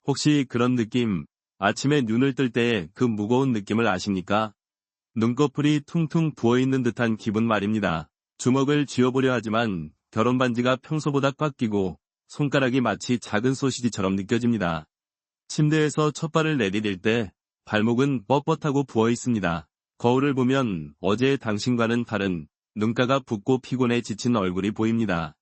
혹시 그런 느낌, 아침에 눈을 뜰 때의 그 무거운 느낌을 아십니까? 눈꺼풀이 퉁퉁 부어있는 듯한 기분 말입니다. 주먹을 쥐어보려 하지만 결혼 반지가 평소보다 꽉 끼고 손가락이 마치 작은 소시지처럼 느껴집니다. 침대에서 첫 발을 내디딜 때 발목은 뻣뻣하고 부어 있습니다. 거울을 보면 어제의 당신과는 다른 눈가가 붓고 피곤해 지친 얼굴이 보입니다.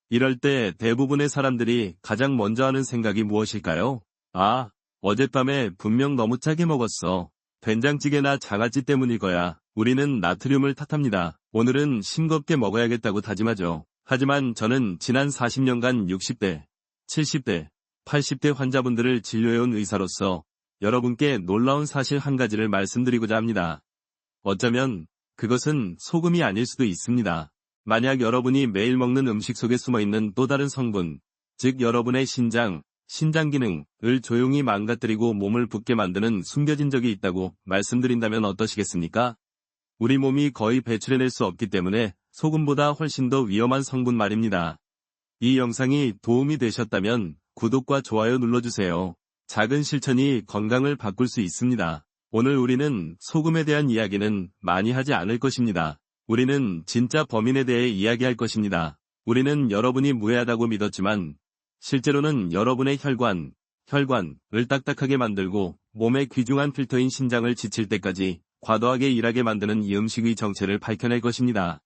이럴 때 대부분의 사람들이 가장 먼저 하는 생각이 무엇일까요? 아, 어젯밤에 분명 너무 짜게 먹었어. 된장찌개나 장아찌 때문일 거야. 우리는 나트륨을 탓합니다. 오늘은 싱겁게 먹어야겠다고 다짐하죠. 하지만 저는 지난 40년간 60대, 70대, 80대 환자분들을 진료해온 의사로서 여러분께 놀라운 사실 한 가지를 말씀드리고자 합니다. 어쩌면 그것은 소금이 아닐 수도 있습니다. 만약 여러분이 매일 먹는 음식 속에 숨어있는 또 다른 성분, 즉 여러분의 신장 기능을 조용히 망가뜨리고 몸을 붓게 만드는 숨겨진 적이 있다고 말씀드린다면 어떠시겠습니까? 우리 몸이 거의 배출해낼 수 없기 때문에 소금보다 훨씬 더 위험한 성분 말입니다. 이 영상이 도움이 되셨다면 구독과 좋아요 눌러주세요. 작은 실천이 건강을 바꿀 수 있습니다. 오늘 우리는 소금에 대한 이야기는 많이 하지 않을 것입니다. 우리는 진짜 범인에 대해 이야기할 것입니다. 우리는 여러분이 무해하다고 믿었지만 실제로는 여러분의 혈관을 딱딱하게 만들고 몸의 귀중한 필터인 신장을 지칠 때까지 과도하게 일하게 만드는 이 음식의 정체를 밝혀낼 것입니다.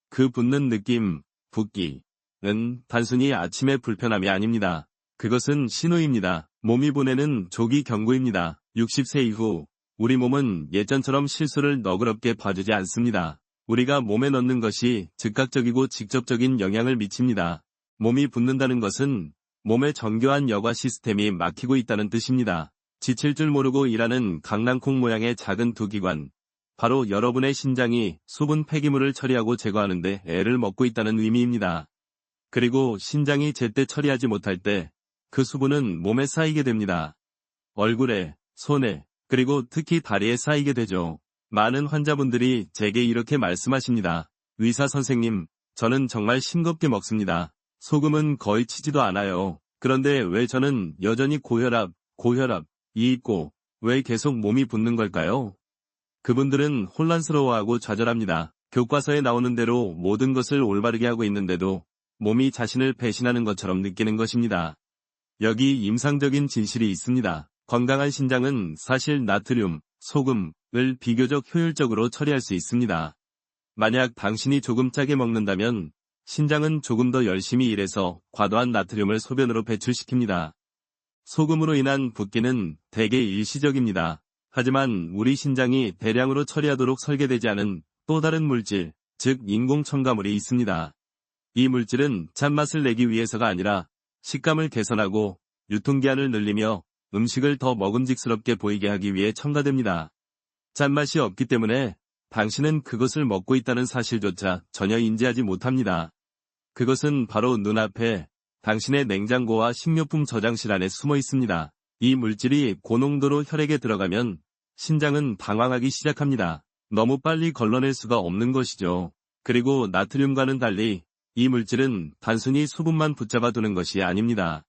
그 붓는 느낌, 붓기는 단순히 아침의 불편함이 아닙니다. 그것은 신호입니다. 몸이 보내는 조기 경고입니다. 60세 이후 우리 몸은 예전처럼 실수를 너그럽게 봐주지 않습니다. 우리가 몸에 넣는 것이 즉각적이고 직접적인 영향을 미칩니다. 몸이 붓는다는 것은 몸의 정교한 여과 시스템이 막히고 있다는 뜻입니다. 지칠 줄 모르고 일하는 강낭콩 모양의 작은 두 기관, 바로 여러분의 신장이 수분 폐기물을 처리하고 제거하는데 애를 먹고 있다는 의미입니다. 그리고 신장이 제때 처리하지 못할 때 그 수분은 몸에 쌓이게 됩니다. 얼굴에, 손에, 그리고 특히 다리에 쌓이게 되죠. 많은 환자분들이 제게 이렇게 말씀하십니다. 의사 선생님, 저는 정말 싱겁게 먹습니다. 소금은 거의 치지도 않아요. 그런데 왜 저는 여전히 고혈압이 있고 왜 계속 몸이 붓는 걸까요? 그분들은 혼란스러워하고 좌절합니다. 교과서에 나오는 대로 모든 것을 올바르게 하고 있는데도 몸이 자신을 배신하는 것처럼 느끼는 것입니다. 여기 임상적인 진실이 있습니다. 건강한 신장은 사실 나트륨, 소금을 비교적 효율적으로 처리할 수 있습니다. 만약 당신이 조금 짜게 먹는다면 신장은 조금 더 열심히 일해서 과도한 나트륨을 소변으로 배출시킵니다. 소금으로 인한 붓기는 대개 일시적입니다. 하지만 우리 신장이 대량으로 처리하도록 설계되지 않은 또 다른 물질, 즉 인공 첨가물이 있습니다. 이 물질은 짠맛을 내기 위해서가 아니라 식감을 개선하고 유통기한을 늘리며 음식을 더 먹음직스럽게 보이게 하기 위해 첨가됩니다. 짠맛이 없기 때문에 당신은 그것을 먹고 있다는 사실조차 전혀 인지하지 못합니다. 그것은 바로 눈앞에 당신의 냉장고와 식료품 저장실 안에 숨어 있습니다. 이 물질이 고농도로 혈액에 들어가면 신장은 방황하기 시작합니다. 너무 빨리 걸러낼 수가 없는 것이죠. 그리고 나트륨과는 달리 이 물질은 단순히 수분만 붙잡아 두는 것이 아닙니다.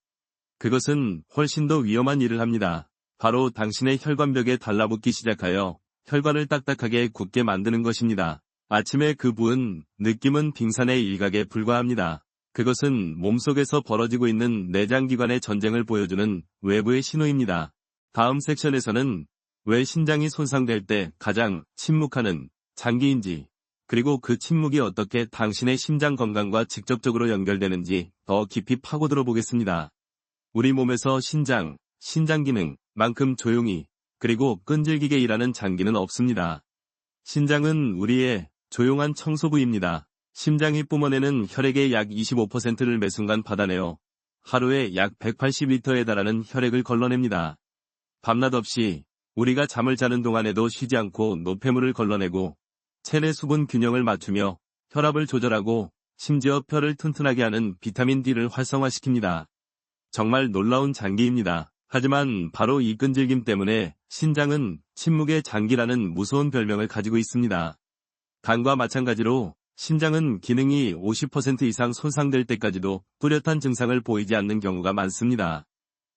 그것은 훨씬 더 위험한 일을 합니다. 바로 당신의 혈관벽에 달라붙기 시작하여 혈관을 딱딱하게 굳게 만드는 것입니다. 아침에 그 부은 느낌은 빙산의 일각에 불과합니다. 그것은 몸속에서 벌어지고 있는 내장기관의 전쟁을 보여주는 외부의 신호입니다. 다음 섹션에서는 왜 신장이 손상될 때 가장 침묵하는 장기인지, 그리고 그 침묵이 어떻게 당신의 심장 건강과 직접적으로 연결되는지 더 깊이 파고들어 보겠습니다. 우리 몸에서 신장 기능만큼 조용히 그리고 끈질기게 일하는 장기는 없습니다. 신장은 우리의 조용한 청소부입니다. 심장이 뿜어내는 혈액의 약 25%를 매 순간 받아내어 하루에 약 180리터에 달하는 혈액을 걸러냅니다. 밤낮 없이 우리가 잠을 자는 동안에도 쉬지 않고 노폐물을 걸러내고 체내 수분 균형을 맞추며 혈압을 조절하고 심지어 뼈를 튼튼하게 하는 비타민 D를 활성화시킵니다. 정말 놀라운 장기입니다. 하지만 바로 이 끈질김 때문에 신장은 침묵의 장기라는 무서운 별명을 가지고 있습니다. 간과 마찬가지로 신장은 기능이 50% 이상 손상될 때까지도 뚜렷한 증상을 보이지 않는 경우가 많습니다.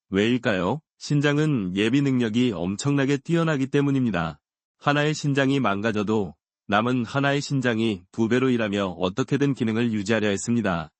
왜일까요? 신장은 예비 능력이 엄청나게 뛰어나기 때문입니다. 하나의 신장이 망가져도 남은 하나의 신장이 2배로 일하며 어떻게든 기능을 유지하려 했습니다.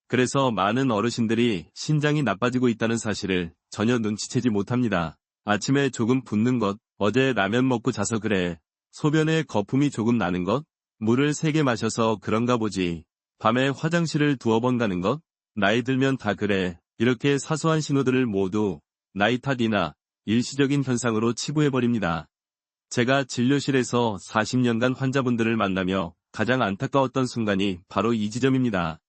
그래서 많은 어르신들이 신장이 나빠지고 있다는 사실을 전혀 눈치채지 못합니다. 아침에 조금 붓는 것, 어제 라면 먹고 자서 그래, 소변에 거품이 조금 나는 것, 물을 3개 마셔서 그런가 보지, 밤에 화장실을 2번 가는 것, 나이 들면 다 그래, 이렇게 사소한 신호들을 모두 나이 탓이나 일시적인 현상으로 치부해버립니다. 제가 진료실에서 40년간 환자분들을 만나며 가장 안타까웠던 순간이 바로 이 지점입니다.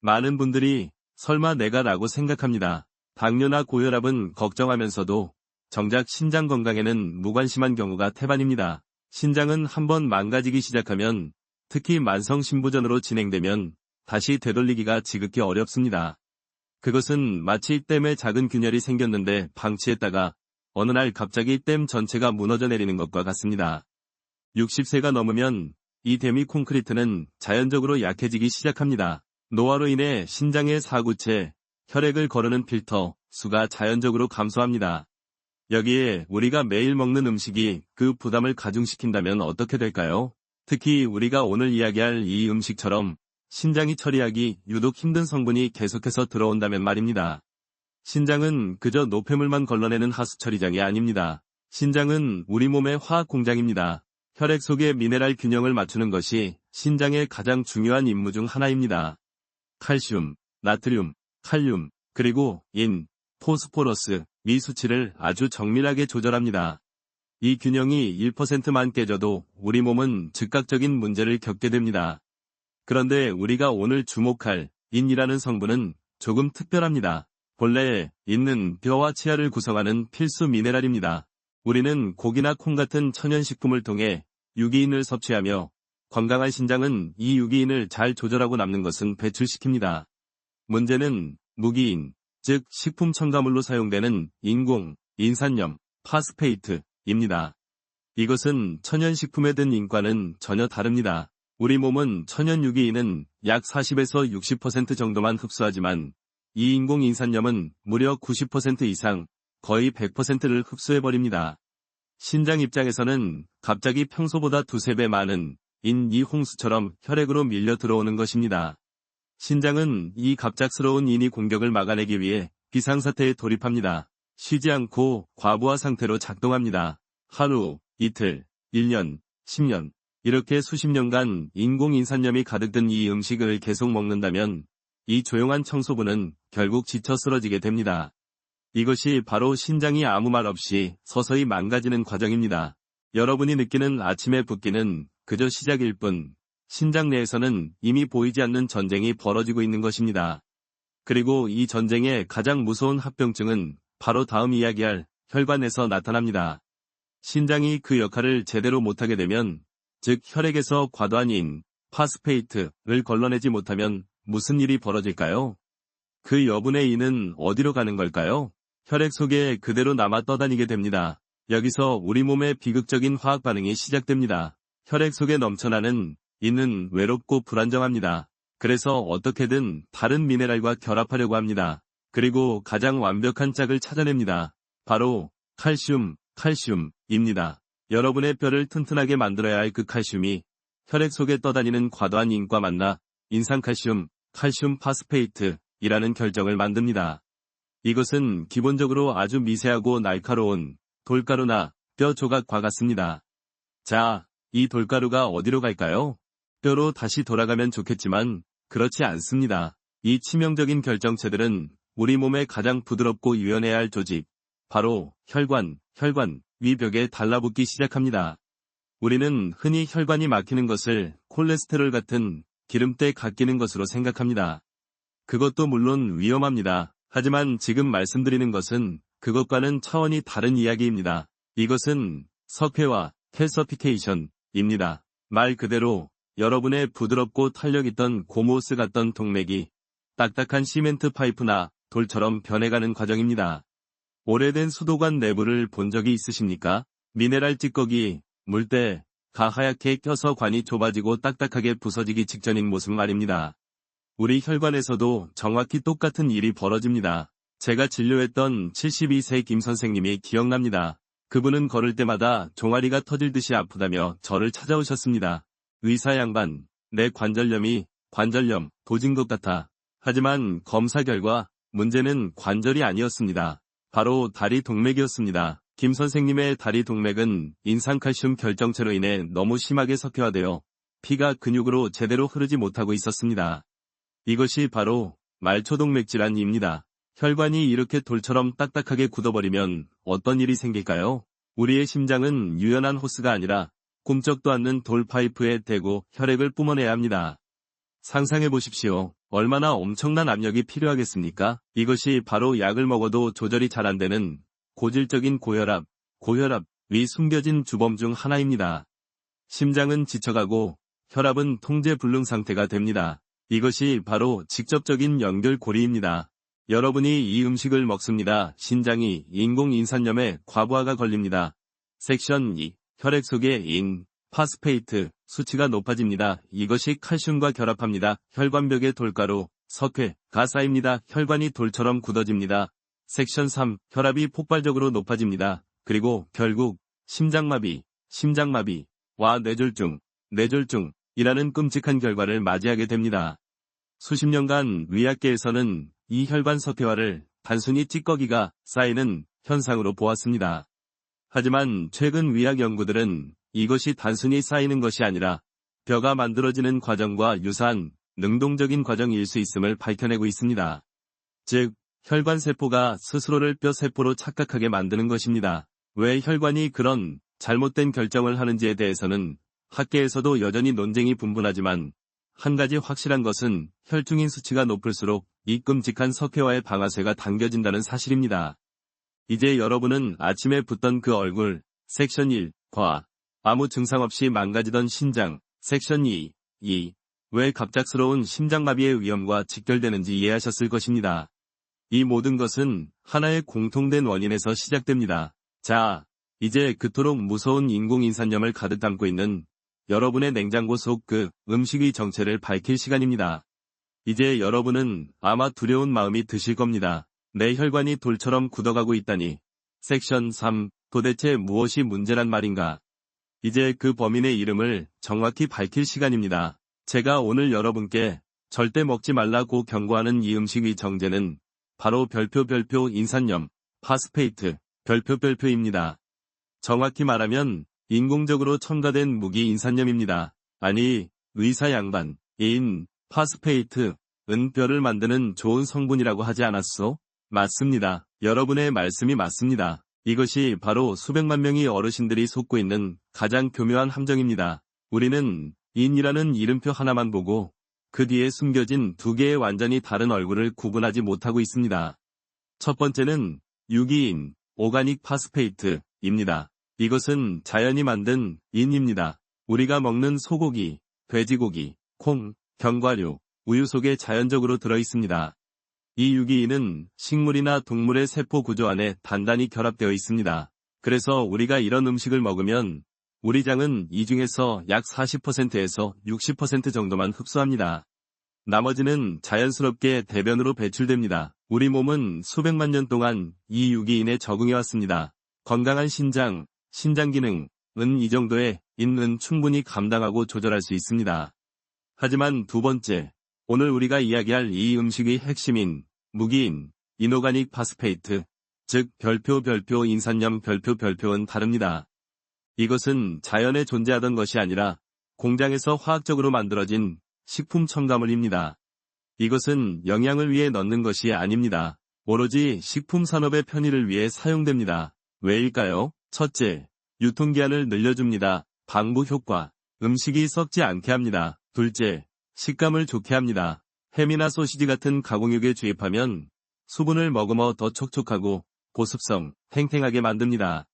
많은 분들이 설마 내가 라고 생각합니다. 당뇨나 고혈압은 걱정하면서도 정작 신장 건강에는 무관심한 경우가 태반입니다. 신장은 한번 망가지기 시작하면, 특히 만성 신부전으로 진행되면 다시 되돌리기가 지극히 어렵습니다. 그것은 마치 댐에 작은 균열이 생겼는데 방치했다가 어느 날 갑자기 댐 전체가 무너져 내리는 것과 같습니다. 60세가 넘으면 이 댐이 콘크리트는 자연적으로 약해지기 시작합니다. 노화로 인해 신장의 사구체, 혈액을 거르는 필터, 수가 자연적으로 감소합니다. 여기에 우리가 매일 먹는 음식이 그 부담을 가중시킨다면 어떻게 될까요? 특히 우리가 오늘 이야기할 이 음식처럼 신장이 처리하기 유독 힘든 성분이 계속해서 들어온다면 말입니다. 신장은 그저 노폐물만 걸러내는 하수 처리장이 아닙니다. 신장은 우리 몸의 화학 공장입니다. 혈액 속의 미네랄 균형을 맞추는 것이 신장의 가장 중요한 임무 중 하나입니다. 칼슘, 나트륨, 칼륨, 그리고 인, 포스포러스, 위 수치를 아주 정밀하게 조절합니다. 이 균형이 1%만 깨져도 우리 몸은 즉각적인 문제를 겪게 됩니다. 그런데 우리가 오늘 주목할 인이라는 성분은 조금 특별합니다. 본래 인은 뼈와 치아를 구성하는 필수 미네랄입니다. 우리는 고기나 콩 같은 천연식품을 통해 유기인을 섭취하며 건강한 신장은 이 유기인을 잘 조절하고 남는 것은 배출시킵니다. 문제는 무기인, 즉 식품 첨가물로 사용되는 인공, 인산염, 파스페이트입니다. 이것은 천연식품에 든 인과는 전혀 다릅니다. 우리 몸은 천연 유기인은 약 40에서 60% 정도만 흡수하지만 이 인공 인산염은 무려 90% 이상, 거의 100%를 흡수해버립니다. 신장 입장에서는 갑자기 평소보다 2~3배 많은 이 홍수처럼 혈액으로 밀려 들어오는 것입니다. 신장은 이 갑작스러운 인이 공격을 막아내기 위해 비상사태에 돌입합니다. 쉬지 않고 과부하 상태로 작동합니다. 하루, 이틀, 1년, 10년, 이렇게 수십 년간 인공인산염이 가득 든 이 음식을 계속 먹는다면 이 조용한 청소부는 결국 지쳐 쓰러지게 됩니다. 이것이 바로 신장이 아무 말 없이 서서히 망가지는 과정입니다. 여러분이 느끼는 아침의 붓기는 그저 시작일 뿐, 신장 내에서는 이미 보이지 않는 전쟁이 벌어지고 있는 것입니다. 그리고 이 전쟁의 가장 무서운 합병증은 바로 다음 이야기할 혈관에서 나타납니다. 신장이 그 역할을 제대로 못하게 되면, 즉 혈액에서 과도한 인, 파스페이트를 걸러내지 못하면 무슨 일이 벌어질까요? 그 여분의 인은 어디로 가는 걸까요? 혈액 속에 그대로 남아 떠다니게 됩니다. 여기서 우리 몸의 비극적인 화학 반응이 시작됩니다. 혈액 속에 넘쳐나는 인은 외롭고 불안정합니다. 그래서 어떻게든 다른 미네랄과 결합하려고 합니다. 그리고 가장 완벽한 짝을 찾아냅니다. 바로 칼슘입니다. 여러분의 뼈를 튼튼하게 만들어야 할 그 칼슘이 혈액 속에 떠다니는 과도한 인과 만나 인산칼슘, 칼슘 파스페이트이라는 결정을 만듭니다. 이것은 기본적으로 아주 미세하고 날카로운 돌가루나 뼈 조각과 같습니다. 자, 이 돌가루가 어디로 갈까요? 뼈로 다시 돌아가면 좋겠지만 그렇지 않습니다. 이 치명적인 결정체들은 우리 몸의 가장 부드럽고 유연해야 할 조직, 바로 혈관 위벽에 달라붙기 시작합니다. 우리는 흔히 혈관이 막히는 것을 콜레스테롤 같은 기름때 갓기는 것으로 생각합니다. 그것도 물론 위험합니다. 하지만 지금 말씀드리는 것은 그것과는 차원이 다른 이야기입니다. 이것은 석회화, 캘서피케이션입니다. 말 그대로 여러분의 부드럽고 탄력있던 고무호스 같던 동맥이 딱딱한 시멘트 파이프나 돌처럼 변해가는 과정입니다. 오래된 수도관 내부를 본 적이 있으십니까? 미네랄 찌꺼기, 물때가 하얗게 껴서 관이 좁아지고 딱딱하게 부서지기 직전인 모습 말입니다. 우리 혈관에서도 정확히 똑같은 일이 벌어집니다. 제가 진료했던 72세 김 선생님이 기억납니다. 그분은 걸을 때마다 종아리가 터질 듯이 아프다며 저를 찾아오셨습니다. 의사 양반, 내 관절염, 도진 것 같아. 하지만 검사 결과 문제는 관절이 아니었습니다. 바로 다리 동맥이었습니다. 김 선생님의 다리 동맥은 인산칼슘 결정체로 인해 너무 심하게 석회화되어 피가 근육으로 제대로 흐르지 못하고 있었습니다. 이것이 바로 말초동맥 질환입니다. 혈관이 이렇게 돌처럼 딱딱하게 굳어버리면 어떤 일이 생길까요? 우리의 심장은 유연한 호스가 아니라 꿈쩍도 않는 돌 파이프에 대고 혈액을 뿜어내야 합니다. 상상해 보십시오. 얼마나 엄청난 압력이 필요하겠습니까? 이것이 바로 약을 먹어도 조절이 잘 안 되는 고질적인 고혈압이 숨겨진 주범 중 하나입니다. 심장은 지쳐가고 혈압은 통제불능 상태가 됩니다. 이것이 바로 직접적인 연결고리입니다. 여러분이 이 음식을 먹습니다. 신장이 인공인산염에 과부하가 걸립니다. 섹션 2. 혈액 속의 파스페이트 수치가 높아집니다. 이것이 칼슘과 결합합니다. 혈관벽에 돌가루, 석회가 쌓입니다. 혈관이 돌처럼 굳어집니다. 섹션 3. 혈압이 폭발적으로 높아집니다. 그리고 결국 심장마비와 뇌졸중이라는 끔찍한 결과를 맞이하게 됩니다. 수십 년간 의학계에서는 이 혈관 석회화를 단순히 찌꺼기가 쌓이는 현상으로 보았습니다. 하지만 최근 의학 연구들은 이것이 단순히 쌓이는 것이 아니라 뼈가 만들어지는 과정과 유사한 능동적인 과정일 수 있음을 밝혀내고 있습니다. 즉, 혈관세포가 스스로를 뼈세포로 착각하게 만드는 것입니다. 왜 혈관이 그런 잘못된 결정을 하는지에 대해서는 학계에서도 여전히 논쟁이 분분하지만 한 가지 확실한 것은 혈중인 수치가 높을수록 이 끔찍한 석회화의 방아쇠가 당겨진다는 사실입니다. 이제 여러분은 아침에 붓던 그 얼굴, 섹션 1과 아무 증상 없이 망가지던 신장, 섹션 2, 왜 갑작스러운 심장마비의 위험과 직결되는지 이해하셨을 것입니다. 이 모든 것은 하나의 공통된 원인에서 시작됩니다. 자, 이제 그토록 무서운 인공인산염을 가득 담고 있는 여러분의 냉장고 속 그 음식의 정체를 밝힐 시간입니다. 이제 여러분은 아마 두려운 마음이 드실 겁니다. 내 혈관이 돌처럼 굳어가고 있다니. 섹션 3. 도대체 무엇이 문제란 말인가? 이제 그 범인의 이름을 정확히 밝힐 시간입니다. 제가 오늘 여러분께 절대 먹지 말라고 경고하는 이 음식의 정체는 바로 별표 인산염, 파스페이트, 별표입니다. 정확히 말하면 인공적으로 첨가된 무기 인산염입니다. 아니, 의사 양반, 파스페이트은 뼈를 만드는 좋은 성분이라고 하지 않았소? 맞습니다. 여러분의 말씀이 맞습니다. 이것이 바로 수백만 명의 어르신들이 속고 있는 가장 교묘한 함정입니다. 우리는 인이라는 이름표 하나만 보고 그 뒤에 숨겨진 두 개의 완전히 다른 얼굴을 구분하지 못하고 있습니다. 첫 번째는 유기인, 오가닉 파스페이트입니다. 이것은 자연이 만든 인입니다. 우리가 먹는 소고기, 돼지고기, 콩, 견과류, 우유 속에 자연적으로 들어있습니다. 이 유기인은 식물이나 동물의 세포 구조 안에 단단히 결합되어 있습니다. 그래서 우리가 이런 음식을 먹으면 우리 장은 이 중에서 약 40%에서 60% 정도만 흡수합니다. 나머지는 자연스럽게 대변으로 배출됩니다. 우리 몸은 수백만 년 동안 이 유기인에 적응해왔습니다. 건강한 신장 기능은 이 정도의 인은 충분히 감당하고 조절할 수 있습니다. 하지만 두 번째, 오늘 우리가 이야기할 이 음식의 핵심인 무기인, 이노가닉 파스페이트, 즉 별표 인산염 별표는 다릅니다. 이것은 자연에 존재하던 것이 아니라 공장에서 화학적으로 만들어진 식품 첨가물입니다. 이것은 영양을 위해 넣는 것이 아닙니다. 오로지 식품 산업의 편의를 위해 사용됩니다. 왜일까요? 첫째, 유통기한을 늘려줍니다. 방부 효과, 음식이 썩지 않게 합니다. 둘째, 식감을 좋게 합니다. 햄이나 소시지 같은 가공육에 주입하면 수분을 머금어 더 촉촉하고 보습성, 탱탱하게 만듭니다.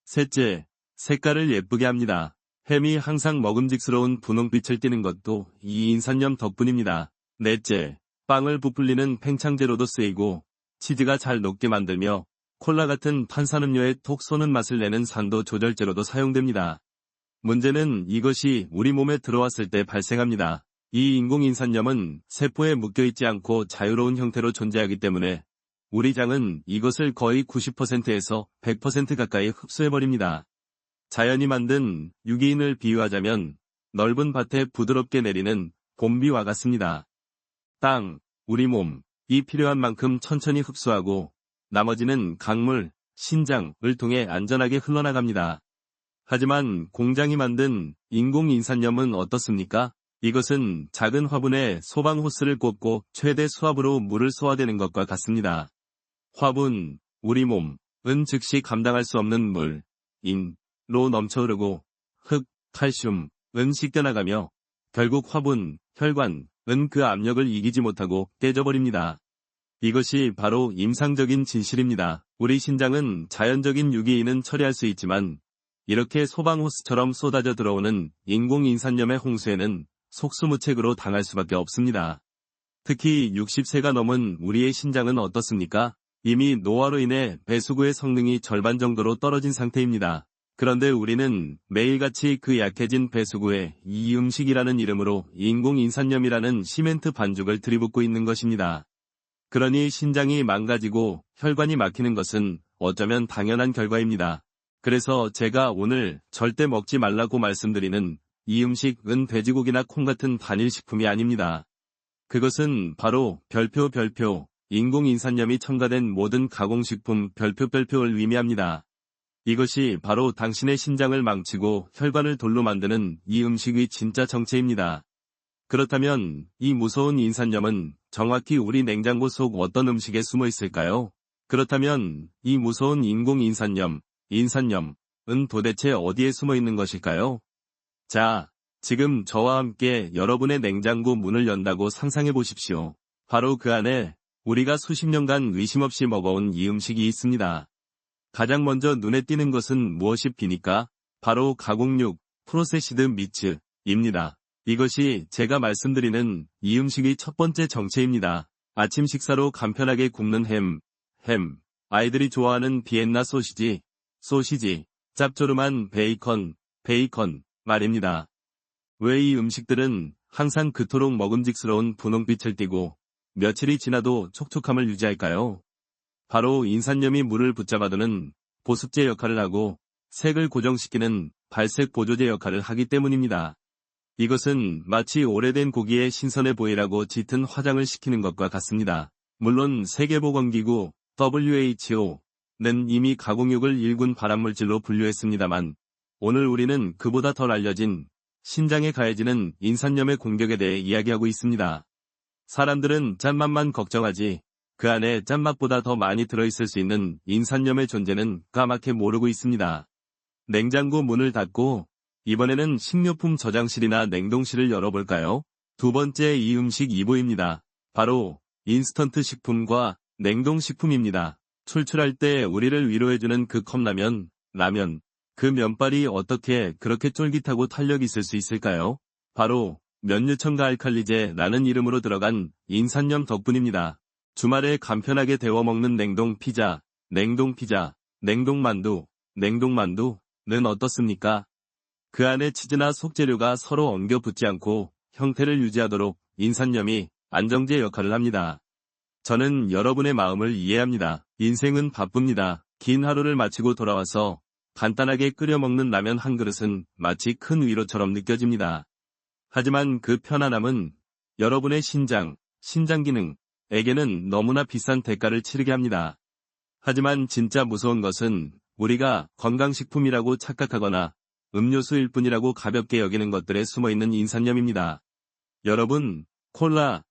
셋째, 색깔을 예쁘게 합니다. 햄이 항상 먹음직스러운 분홍빛을 띠는 것도 이 인산염 덕분입니다. 넷째, 빵을 부풀리는 팽창제로도 쓰이고 치즈가 잘 녹게 만들며 콜라 같은 탄산음료에 톡 쏘는 맛을 내는 산도 조절제로도 사용됩니다. 문제는 이것이 우리 몸에 들어왔을 때 발생합니다. 이 인공인산염은 세포에 묶여있지 않고 자유로운 형태로 존재하기 때문에 우리 장은 이것을 거의 90%에서 100% 가까이 흡수해버립니다. 자연이 만든 유기인을 비유하자면 넓은 밭에 부드럽게 내리는 봄비와 같습니다. 땅, 우리 몸, 이 필요한 만큼 천천히 흡수하고 나머지는 강물, 신장을 통해 안전하게 흘러나갑니다. 하지만 공장이 만든 인공인산염은 어떻습니까? 이것은 작은 화분에 소방 호스를 꽂고 최대 수압으로 물을 쏘아대는 것과 같습니다. 화분, 우리 몸은 즉시 감당할 수 없는 물, 인로 넘쳐 흐르고 흙, 칼슘은 씻겨나가며 결국 화분, 혈관은 그 압력을 이기지 못하고 깨져버립니다. 이것이 바로 임상적인 진실입니다. 우리 신장은 자연적인 유기인은 처리할 수 있지만 이렇게 소방호스처럼 쏟아져 들어오는 인공인산염의 홍수에는 속수무책으로 당할 수밖에 없습니다. 특히 60세가 넘은 우리의 신장은 어떻습니까? 이미 노화로 인해 배수구의 성능이 절반 정도로 떨어진 상태입니다. 그런데 우리는 매일같이 그 약해진 배수구에 이 음식이라는 이름으로 인공인산염이라는 시멘트 반죽을 들이붓고 있는 것입니다. 그러니 신장이 망가지고 혈관이 막히는 것은 어쩌면 당연한 결과입니다. 그래서 제가 오늘 절대 먹지 말라고 말씀드리는 이 음식은 돼지고기나 콩 같은 단일식품이 아닙니다. 그것은 바로 별표 인공인산염이 첨가된 모든 가공식품 별표를 의미합니다. 이것이 바로 당신의 신장을 망치고 혈관을 돌로 만드는 이 음식의 진짜 정체입니다. 그렇다면 이 무서운 인산염은 정확히 우리 냉장고 속 어떤 음식에 숨어 있을까요? 그렇다면 이 무서운 인공인산염, 인산염은 도대체 어디에 숨어 있는 것일까요? 자, 지금 저와 함께 여러분의 냉장고 문을 연다고 상상해 보십시오. 바로 그 안에 우리가 수십 년간 의심 없이 먹어온 이 음식이 있습니다. 가장 먼저 눈에 띄는 것은 무엇입니까? 바로 가공육, 프로세시드 미츠입니다. 이것이 제가 말씀드리는 이 음식의 첫 번째 정체입니다. 아침 식사로 간편하게 굽는 햄, 아이들이 좋아하는 비엔나 소시지, 짭조름한 베이컨 말입니다. 왜 이 음식들은 항상 그토록 먹음직스러운 분홍빛을 띠고 며칠이 지나도 촉촉함을 유지할까요? 바로 인산염이 물을 붙잡아두는 보습제 역할을 하고 색을 고정시키는 발색 보조제 역할을 하기 때문입니다. 이것은 마치 오래된 고기에 신선해 보이라고 짙은 화장을 시키는 것과 같습니다. 물론 세계보건기구 WHO는 이미 가공육을 1군 발암물질로 분류했습니다만 오늘 우리는 그보다 덜 알려진 신장에 가해지는 인산염의 공격에 대해 이야기하고 있습니다. 사람들은 짠맛만 걱정하지 그 안에 짠맛보다 더 많이 들어있을 수 있는 인산염의 존재는 까맣게 모르고 있습니다. 냉장고 문을 닫고 이번에는 식료품 저장실이나 냉동실을 열어볼까요? 두 번째 이 음식 2부입니다. 바로 인스턴트 식품과 냉동식품입니다. 출출할 때 우리를 위로해주는 그 컵라면, 그 면발이 어떻게 그렇게 쫄깃하고 탄력 있을 수 있을까요? 바로 면류첨가 알칼리제라는 이름으로 들어간 인산염 덕분입니다. 주말에 간편하게 데워 먹는 냉동피자, 냉동만두는 어떻습니까? 그 안에 치즈나 속재료가 서로 엉겨 붙지 않고 형태를 유지하도록 인산염이 안정제 역할을 합니다. 저는 여러분의 마음을 이해합니다. 인생은 바쁩니다. 긴 하루를 마치고 돌아와서 간단하게 끓여 먹는 라면 한 그릇은 마치 큰 위로처럼 느껴집니다. 하지만 그 편안함은 여러분의 신장 기능에게는 너무나 비싼 대가를 치르게 합니다. 하지만 진짜 무서운 것은 우리가 건강식품이라고 착각하거나 음료수일 뿐이라고 가볍게 여기는 것들에 숨어있는 인산염입니다. 여러분, 콜라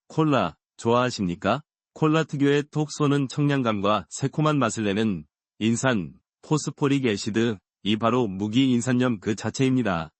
좋아하십니까? 콜라 특유의 톡 쏘는 청량감과 새콤한 맛을 내는 인산, 포스포릭 애시드, 이 바로 무기인산염 그 자체입니다.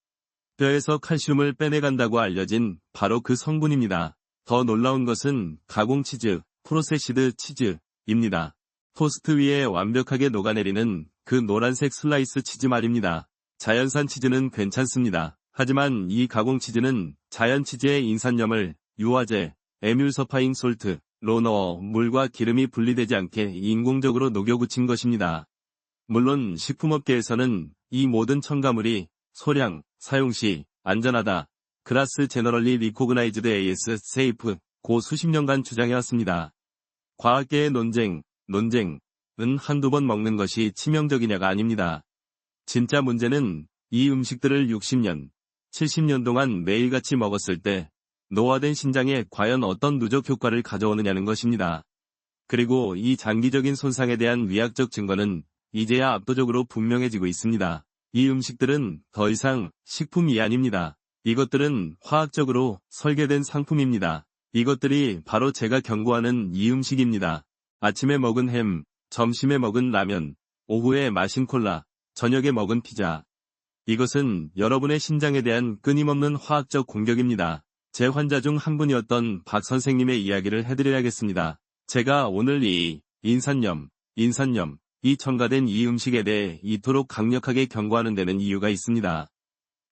뼈에서 칼슘을 빼내간다고 알려진 바로 그 성분입니다. 더 놀라운 것은 가공치즈, 프로세시드 치즈입니다. 토스트 위에 완벽하게 녹아내리는 그 노란색 슬라이스 치즈 말입니다. 자연산 치즈는 괜찮습니다. 하지만 이 가공치즈는 자연치즈의 인산염을 유화제, 에뮬서파잉 솔트로 넣어 물과 기름이 분리되지 않게 인공적으로 녹여 굳힌 것입니다. 물론 식품업계에서는 이 모든 첨가물이 소량, 사용 시 안전하다. 그라스 제너럴리 리코그나이즈드 AS 세이프 고 수십 년간 주장해왔습니다. 과학계의 논쟁, 논쟁은 한두 번 먹는 것이 치명적이냐가 아닙니다. 진짜 문제는 이 음식들을 60년, 70년 동안 매일같이 먹었을 때 노화된 신장에 과연 어떤 누적 효과를 가져오느냐는 것입니다. 그리고 이 장기적인 손상에 대한 위학적 증거는 이제야 압도적으로 분명해지고 있습니다. 이 음식들은 더 이상 식품이 아닙니다. 이것들은 화학적으로 설계된 상품입니다. 이것들이 바로 제가 경고하는 이 음식입니다. 아침에 먹은 햄, 점심에 먹은 라면, 오후에 마신 콜라, 저녁에 먹은 피자. 이것은 여러분의 신장에 대한 끊임없는 화학적 공격입니다. 제 환자 중 한 분이었던 박 선생님의 이야기를 해드려야겠습니다. 제가 오늘 이 인산염, 이 첨가된 이 음식에 대해 이토록 강력하게 경고하는 데는 이유가 있습니다.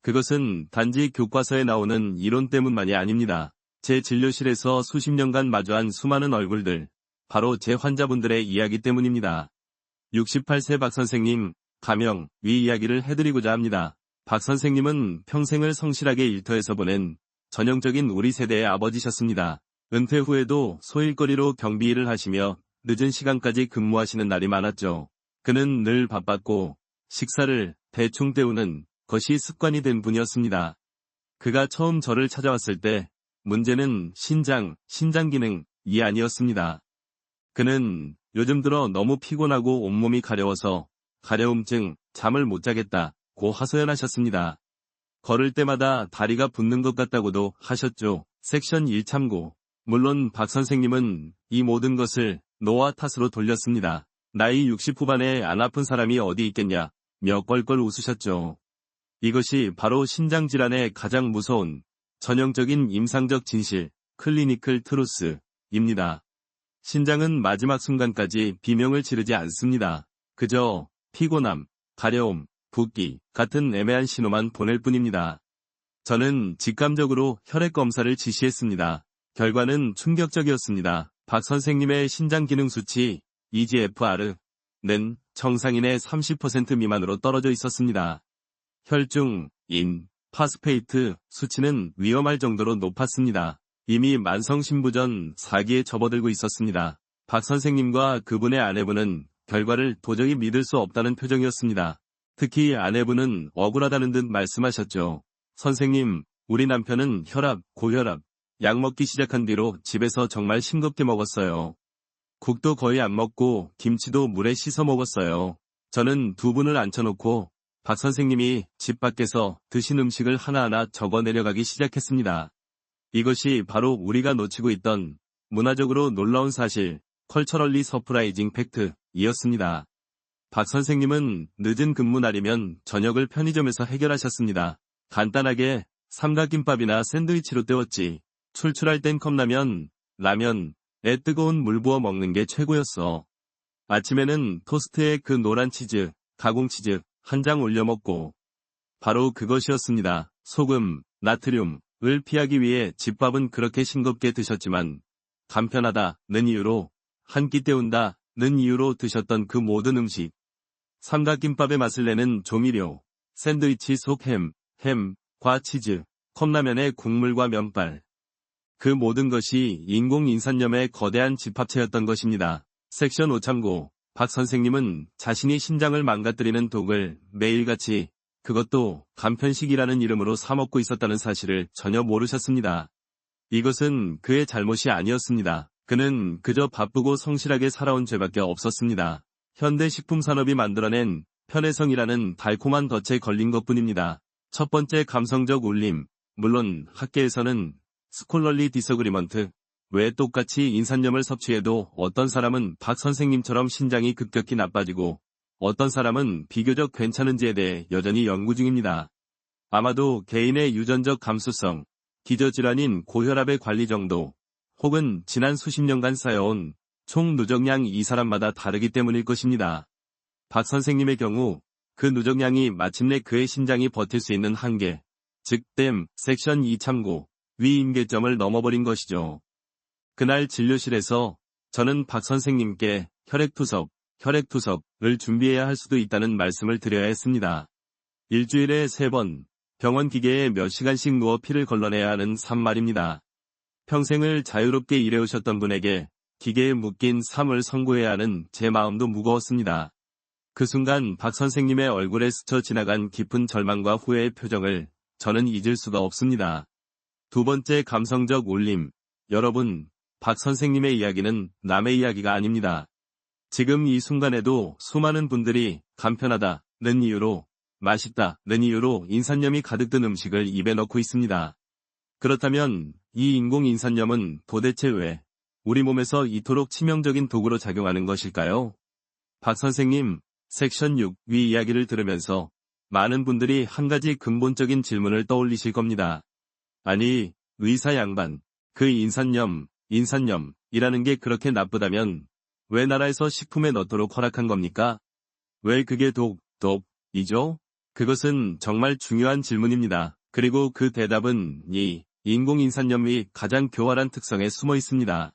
그것은 단지 교과서에 나오는 이론 때문만이 아닙니다. 제 진료실에서 수십 년간 마주한 수많은 얼굴들, 바로 제 환자분들의 이야기 때문입니다. 68세 박 선생님, 가명, 위 이야기를 해드리고자 합니다. 박 선생님은 평생을 성실하게 일터에서 보낸 전형적인 우리 세대의 아버지셨습니다. 은퇴 후에도 소일거리로 경비 일을 하시며 늦은 시간까지 근무하시는 날이 많았죠. 그는 늘 바빴고 식사를 대충 때우는 것이 습관이 된 분이었습니다. 그가 처음 저를 찾아왔을 때 문제는 신장 기능이 아니었습니다. 그는 요즘 들어 너무 피곤하고 온몸이 가려워서 가려움증, 잠을 못 자겠다고 하소연하셨습니다. 걸을 때마다 다리가 붓는 것 같다고도 하셨죠. 섹션 1 참고. 물론 박 선생님은 이 모든 것을 노화 탓으로 돌렸습니다. 나이 60 후반에 안 아픈 사람이 어디 있겠냐 며 껄껄 웃으셨죠. 이것이 바로 신장질환의 가장 무서운 전형적인 임상적 진실, 클리니컬 트루스입니다. 신장은 마지막 순간까지 비명을 지르지 않습니다. 그저 피곤함, 가려움, 붓기 같은 애매한 신호만 보낼 뿐입니다. 저는 직감적으로 혈액 검사를 지시했습니다. 결과는 충격적이었습니다. 박 선생님의 신장 기능 수치 EGFR는 정상인의 30% 미만으로 떨어져 있었습니다. 혈중, 파스페이트 수치는 위험할 정도로 높았습니다. 이미 만성신부전 4기에 접어들고 있었습니다. 박 선생님과 그분의 아내분은 결과를 도저히 믿을 수 없다는 표정이었습니다. 특히 아내분은 억울하다는 듯 말씀하셨죠. 선생님, 우리 남편은 혈압, 고혈압, 약 먹기 시작한 뒤로 집에서 정말 싱겁게 먹었어요. 국도 거의 안 먹고 김치도 물에 씻어 먹었어요. 저는 두 분을 앉혀놓고 박 선생님이 집 밖에서 드신 음식을 하나하나 적어 내려가기 시작했습니다. 이것이 바로 우리가 놓치고 있던 문화적으로 놀라운 사실, 컬처럴리 서프라이징 팩트이었습니다. 박 선생님은 늦은 근무 날이면 저녁을 편의점에서 해결하셨습니다. 간단하게 삼각김밥이나 샌드위치로 때웠지. 출출할 땐 컵라면, 라면에 뜨거운 물 부어 먹는 게 최고였어. 아침에는 토스트에 그 노란 치즈, 가공치즈 한 장 올려 먹고. 바로 그것이었습니다. 소금, 나트륨을 피하기 위해 집밥은 그렇게 싱겁게 드셨지만 간편하다는 이유로, 한 끼 때운다는 이유로 드셨던 그 모든 음식. 삼각김밥의 맛을 내는 조미료, 샌드위치 속 햄과 치즈, 컵라면의 국물과 면발. 그 모든 것이 인공인산염의 거대한 집합체였던 것입니다. 섹션 5 참고. 박 선생님은 자신이 신장을 망가뜨리는 독을 매일같이, 그것도 간편식이라는 이름으로 사먹고 있었다는 사실을 전혀 모르셨습니다. 이것은 그의 잘못이 아니었습니다. 그는 그저 바쁘고 성실하게 살아온 죄밖에 없었습니다. 현대 식품산업이 만들어낸 편해성이라는 달콤한 덫에 걸린 것뿐입니다. 첫 번째 감성적 울림. 물론 학계에서는 스콜럴리 디서그리먼트, 왜 똑같이 인산염을 섭취해도 어떤 사람은 박 선생님처럼 신장이 급격히 나빠지고 어떤 사람은 비교적 괜찮은지에 대해 여전히 연구 중입니다. 아마도 개인의 유전적 감수성, 기저질환인 고혈압의 관리 정도, 혹은 지난 수십 년간 쌓여온 총 누적량이 이 사람마다 다르기 때문일 것입니다. 박 선생님의 경우 그 누적량이 마침내 그의 신장이 버틸 수 있는 한계, 즉 섹션 2 참고, 위 임계점을 넘어버린 것이죠. 그날 진료실에서 저는 박 선생님께 혈액투석을 준비해야 할 수도 있다는 말씀을 드려야 했습니다. 일주일에 3번, 병원 기계에 몇 시간씩 누워 피를 걸러내야 하는 삶 말입니다. 평생을 자유롭게 일해오셨던 분에게 기계에 묶인 삶을 선고해야 하는 제 마음도 무거웠습니다. 그 순간 박 선생님의 얼굴에 스쳐 지나간 깊은 절망과 후회의 표정을 저는 잊을 수가 없습니다. 두 번째 감성적 울림. 여러분, 박 선생님의 이야기는 남의 이야기가 아닙니다. 지금 이 순간에도 수많은 분들이 간편하다는 이유로, 맛있다는 이유로 인산염이 가득 든 음식을 입에 넣고 있습니다. 그렇다면 이 인공인산염은 도대체 왜 우리 몸에서 이토록 치명적인 도구로 작용하는 것일까요? 박 선생님, 섹션 6 위 이야기를 들으면서 많은 분들이 한 가지 근본적인 질문을 떠올리실 겁니다. 아니, 의사 양반, 그 인산염이라는 게 그렇게 나쁘다면 왜 나라에서 식품에 넣도록 허락한 겁니까? 왜 그게 독이죠? 그것은 정말 중요한 질문입니다. 그리고 그 대답은 이 인공인산염이 가장 교활한 특성에 숨어 있습니다.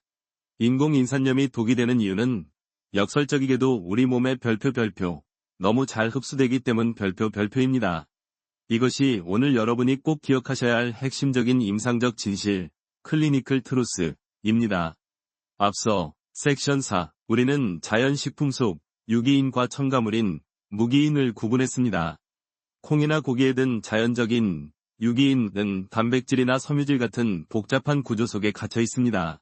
인공인산염이 독이 되는 이유는 역설적이게도 우리 몸의 별표 너무 잘 흡수되기 때문 별표입니다. 이것이 오늘 여러분이 꼭 기억하셔야 할 핵심적인 임상적 진실, 클리니컬 트루스입니다. 앞서 섹션 4, 우리는 자연식품 속 유기인과 첨가물인 무기인을 구분했습니다. 콩이나 고기에 든 자연적인 유기인은 단백질이나 섬유질 같은 복잡한 구조 속에 갇혀 있습니다.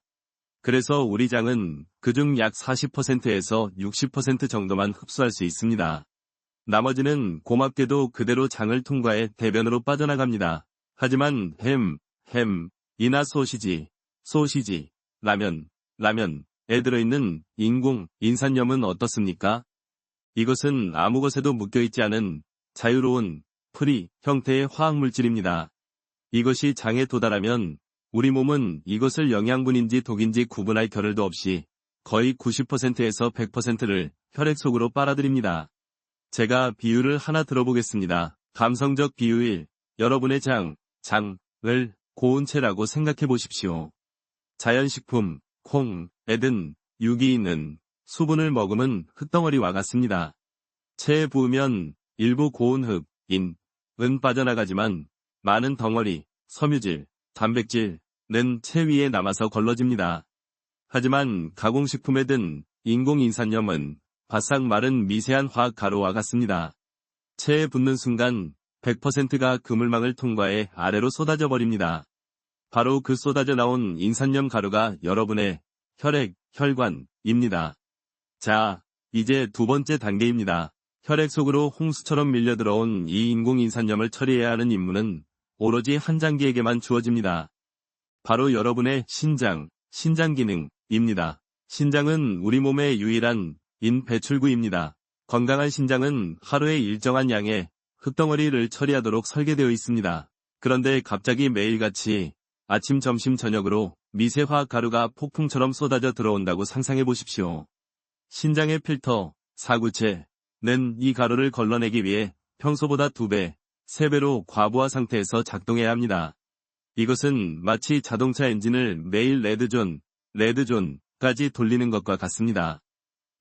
그래서 우리 장은 그중 약 40%에서 60% 정도만 흡수할 수 있습니다. 나머지는 고맙게도 그대로 장을 통과해 대변으로 빠져나갑니다. 하지만 햄이나 소시지, 라면에 들어있는 인산염은 어떻습니까? 이것은 아무 것에도 묶여있지 않은 자유로운 프리 형태의 화학물질입니다. 이것이 장에 도달하면 우리 몸은 이것을 영양분인지 독인지 구분할 겨를도 없이 거의 90%에서 100%를 혈액 속으로 빨아들입니다. 제가 비유를 하나 들어보겠습니다. 감성적 비유 1. 여러분의 장을 고운 채라고 생각해 보십시오. 자연식품, 콩에 든 유기인은 수분을 머금은 흙덩어리와 같습니다. 체에 부으면 일부 고운 흙인 빠져나가지만 많은 덩어리, 섬유질, 단백질은 체 위에 남아서 걸러집니다. 하지만 가공식품에 든 인공인산염은 바싹 마른 미세한 화학 가루와 같습니다. 체에 붙는 순간 100%가 그물망을 통과해 아래로 쏟아져 버립니다. 바로 그 쏟아져 나온 인산염 가루가 여러분의 혈관입니다. 자, 이제 두 번째 단계입니다. 혈액 속으로 홍수처럼 밀려들어온 이 인공인산염을 처리해야 하는 임무는 오로지 한 장기에게만 주어집니다. 바로 여러분의 신장 기능입니다. 신장은 우리 몸의 유일한 배출구입니다. 건강한 신장은 하루에 일정한 양의 흙덩어리를 처리하도록 설계되어 있습니다. 그런데 갑자기 매일같이 아침, 점심, 저녁으로 미세 화학 가루가 폭풍처럼 쏟아져 들어온다고 상상해 보십시오. 신장의 필터, 사구체는 이 가루를 걸러내기 위해 평소보다 2배, 3배로 과부하 상태에서 작동해야 합니다. 이것은 마치 자동차 엔진을 매일 레드존까지 돌리는 것과 같습니다.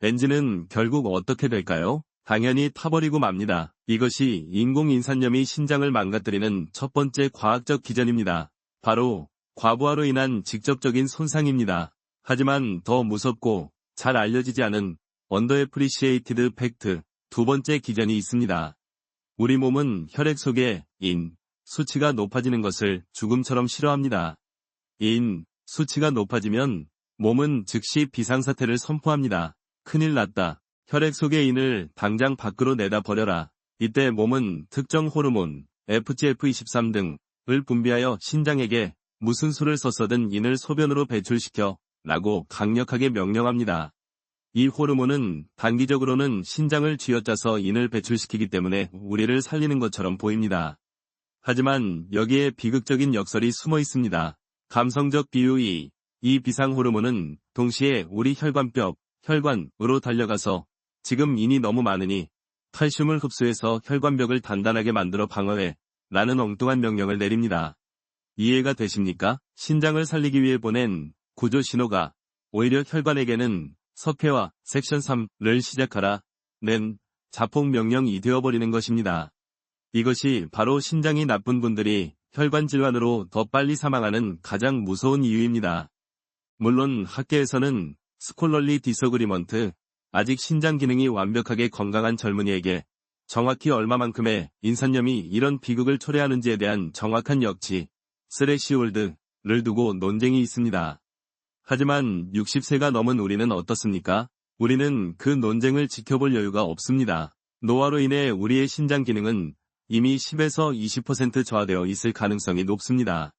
엔진은 결국 어떻게 될까요? 당연히 타버리고 맙니다. 이것이 인공인산염이 신장을 망가뜨리는 첫 번째 과학적 기전입니다. 바로 과부하로 인한 직접적인 손상입니다. 하지만 더 무섭고 잘 알려지지 않은 언더애프리시에이티드 팩트, 두 번째 기전이 있습니다. 우리 몸은 혈액 속에 수치가 높아지는 것을 죽음처럼 싫어합니다. 수치가 높아지면 몸은 즉시 비상사태를 선포합니다. 큰일 났다. 혈액 속의 인을 당장 밖으로 내다 버려라. 이때 몸은 특정 호르몬, FGF23 등을 분비하여 신장에게 무슨 수를 썼어든 인을 소변으로 배출시켜 라고 강력하게 명령합니다. 이 호르몬은 단기적으로는 신장을 쥐어짜서 인을 배출시키기 때문에 우리를 살리는 것처럼 보입니다. 하지만 여기에 비극적인 역설이 숨어 있습니다. 감성적 비유 2. 이 비상 호르몬은 동시에 우리 혈관으로 달려가서 지금 인이 너무 많으니 칼슘을 흡수해서 혈관벽을 단단하게 만들어 방어해 라는 엉뚱한 명령을 내립니다. 이해가 되십니까? 신장을 살리기 위해 보낸 구조 신호가 오히려 혈관에게는 석회화 섹션 3를 시작하라 는 자폭 명령이 되어버리는 것입니다. 이것이 바로 신장이 나쁜 분들이 혈관 질환으로 더 빨리 사망하는 가장 무서운 이유입니다. 물론 학계에서는 스콜럴리 디서그리먼트, 아직 신장 기능이 완벽하게 건강한 젊은이에게 정확히 얼마만큼의 인산염이 이런 비극을 초래하는지에 대한 정확한 역치, 스레시홀드를 두고 논쟁이 있습니다. 하지만 60세가 넘은 우리는 어떻습니까? 우리는 그 논쟁을 지켜볼 여유가 없습니다. 노화로 인해 우리의 신장 기능은 이미 10에서 20% 저하되어 있을 가능성이 높습니다.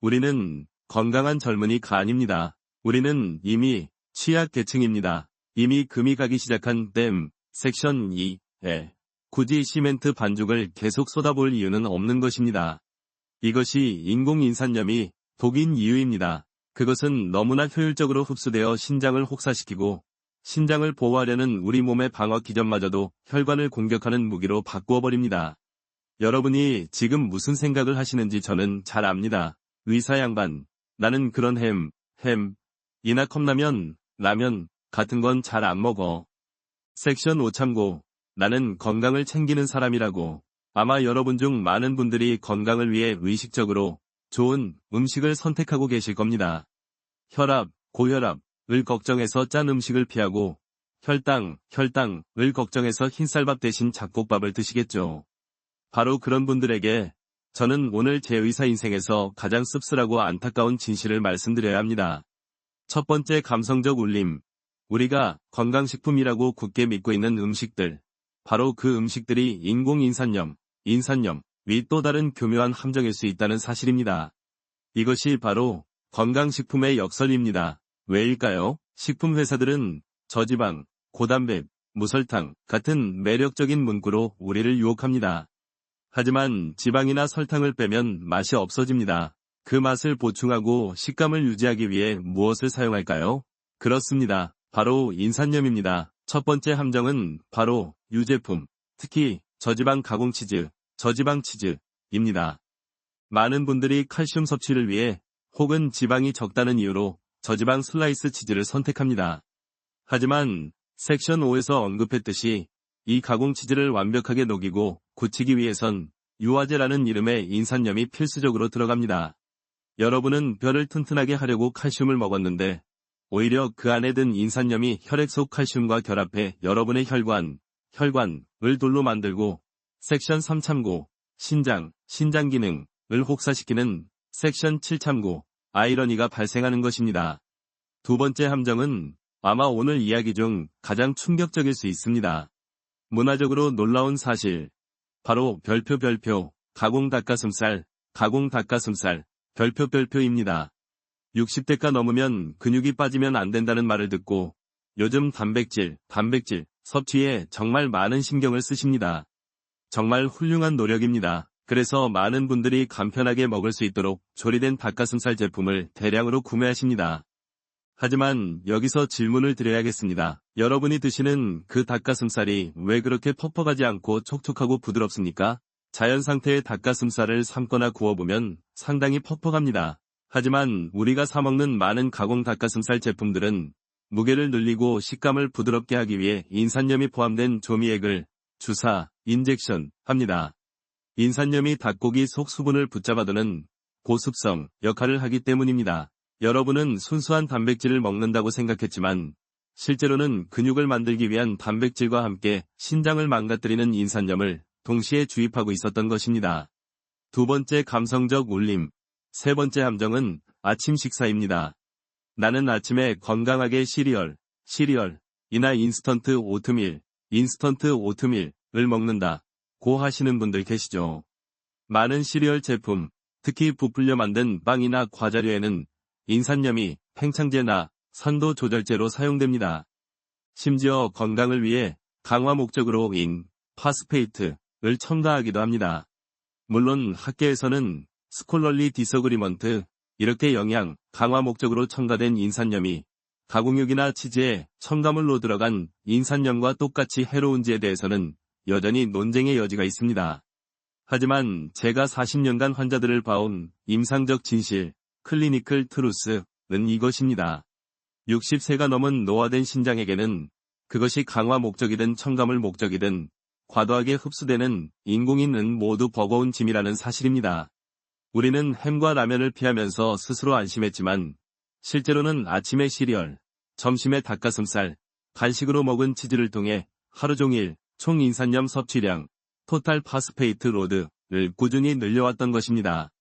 우리는 건강한 젊은이가 아닙니다. 우리는 이미 취약계층입니다. 이미 금이 가기 시작한 댐, 섹션 2에 굳이 시멘트 반죽을 계속 쏟아볼 이유는 없는 것입니다. 이것이 인공인산염이 독인 이유입니다. 그것은 너무나 효율적으로 흡수되어 신장을 혹사시키고 신장을 보호하려는 우리 몸의 방어 기전마저도 혈관을 공격하는 무기로 바꾸어 버립니다. 여러분이 지금 무슨 생각을 하시는지 저는 잘 압니다. 의사 양반, 나는 그런 이나 컵라면, 라면 같은 건 잘 안 먹어. 섹션 5 참고, 나는 건강을 챙기는 사람이라고. 아마 여러분 중 많은 분들이 건강을 위해 의식적으로 좋은 음식을 선택하고 계실 겁니다. 혈압, 고혈압을 걱정해서 짠 음식을 피하고 혈당을 걱정해서 흰쌀밥 대신 잡곡밥을 드시겠죠. 바로 그런 분들에게 저는 오늘 제 의사 인생에서 가장 씁쓸하고 안타까운 진실을 말씀드려야 합니다. 첫 번째 감성적 울림. 우리가 건강식품이라고 굳게 믿고 있는 음식들. 바로 그 음식들이 인공인산염, 인산염이 또 다른 교묘한 함정일 수 있다는 사실입니다. 이것이 바로 건강식품의 역설입니다. 왜일까요? 식품 회사들은 저지방, 고단백, 무설탕 같은 매력적인 문구로 우리를 유혹합니다. 하지만 지방이나 설탕을 빼면 맛이 없어집니다. 그 맛을 보충하고 식감을 유지하기 위해 무엇을 사용할까요? 그렇습니다. 바로 인산염입니다. 첫 번째 함정은 바로 유제품, 특히 저지방 가공치즈, 저지방 치즈입니다. 많은 분들이 칼슘 섭취를 위해 혹은 지방이 적다는 이유로 저지방 슬라이스 치즈를 선택합니다. 하지만 섹션 5에서 언급했듯이 이 가공치즈를 완벽하게 녹이고 굳히기 위해선 유화제라는 이름의 인산염이 필수적으로 들어갑니다. 여러분은 뼈를 튼튼하게 하려고 칼슘을 먹었는데 오히려 그 안에 든 인산염이 혈액 속 칼슘과 결합해 여러분의 혈관을 돌로 만들고 섹션 3 참고 신장 기능을 혹사시키는 섹션 7 참고 아이러니가 발생하는 것입니다. 두 번째 함정은 아마 오늘 이야기 중 가장 충격적일 수 있습니다. 문화적으로 놀라운 사실. 바로 별표 가공 닭가슴살 별표입니다. 60대가 넘으면 근육이 빠지면 안 된다는 말을 듣고 요즘 단백질 섭취에 정말 많은 신경을 쓰십니다. 정말 훌륭한 노력입니다. 그래서 많은 분들이 간편하게 먹을 수 있도록 조리된 닭가슴살 제품을 대량으로 구매하십니다. 하지만 여기서 질문을 드려야겠습니다. 여러분이 드시는 그 닭가슴살이 왜 그렇게 퍽퍽하지 않고 촉촉하고 부드럽습니까? 자연 상태의 닭가슴살을 삶거나 구워보면 상당히 퍽퍽합니다. 하지만 우리가 사먹는 많은 가공 닭가슴살 제품들은 무게를 늘리고 식감을 부드럽게 하기 위해 인산염이 포함된 조미액을 인젝션 합니다. 인산염이 닭고기 속 수분을 붙잡아두는 고습성 역할을 하기 때문입니다. 여러분은 순수한 단백질을 먹는다고 생각했지만 실제로는 근육을 만들기 위한 단백질과 함께 신장을 망가뜨리는 인산염을 동시에 주입하고 있었던 것입니다. 두 번째 감성적 울림. 세 번째 함정은 아침 식사입니다. 나는 아침에 건강하게 시리얼이나 인스턴트 오트밀을 먹는다 고 하시는 분들 계시죠. 많은 시리얼 제품, 특히 부풀려 만든 빵이나 과자류에는 인산염이 팽창제나 산도 조절제로 사용됩니다. 심지어 건강을 위해 강화 목적으로 파스페이트를 첨가하기도 합니다. 물론 학계에서는 스콜럴리 디서그리먼트, 이렇게 영양 강화 목적으로 첨가된 인산염이 가공육이나 치즈에 첨가물로 들어간 인산염과 똑같이 해로운지에 대해서는 여전히 논쟁의 여지가 있습니다. 하지만 제가 40년간 환자들을 봐온 임상적 진실, 클리니컬 트루스는 이것입니다. 60세가 넘은 노화된 신장에게는 그것이 강화 목적이든 첨가물 목적이든 과도하게 흡수되는 인공인은 모두 버거운 짐이라는 사실입니다. 우리는 햄과 라면을 피하면서 스스로 안심했지만 실제로는 아침에 시리얼, 점심에 닭가슴살, 간식으로 먹은 치즈를 통해 하루 종일 총 인산염 섭취량, 토탈 파스페이트 로드를 꾸준히 늘려왔던 것입니다.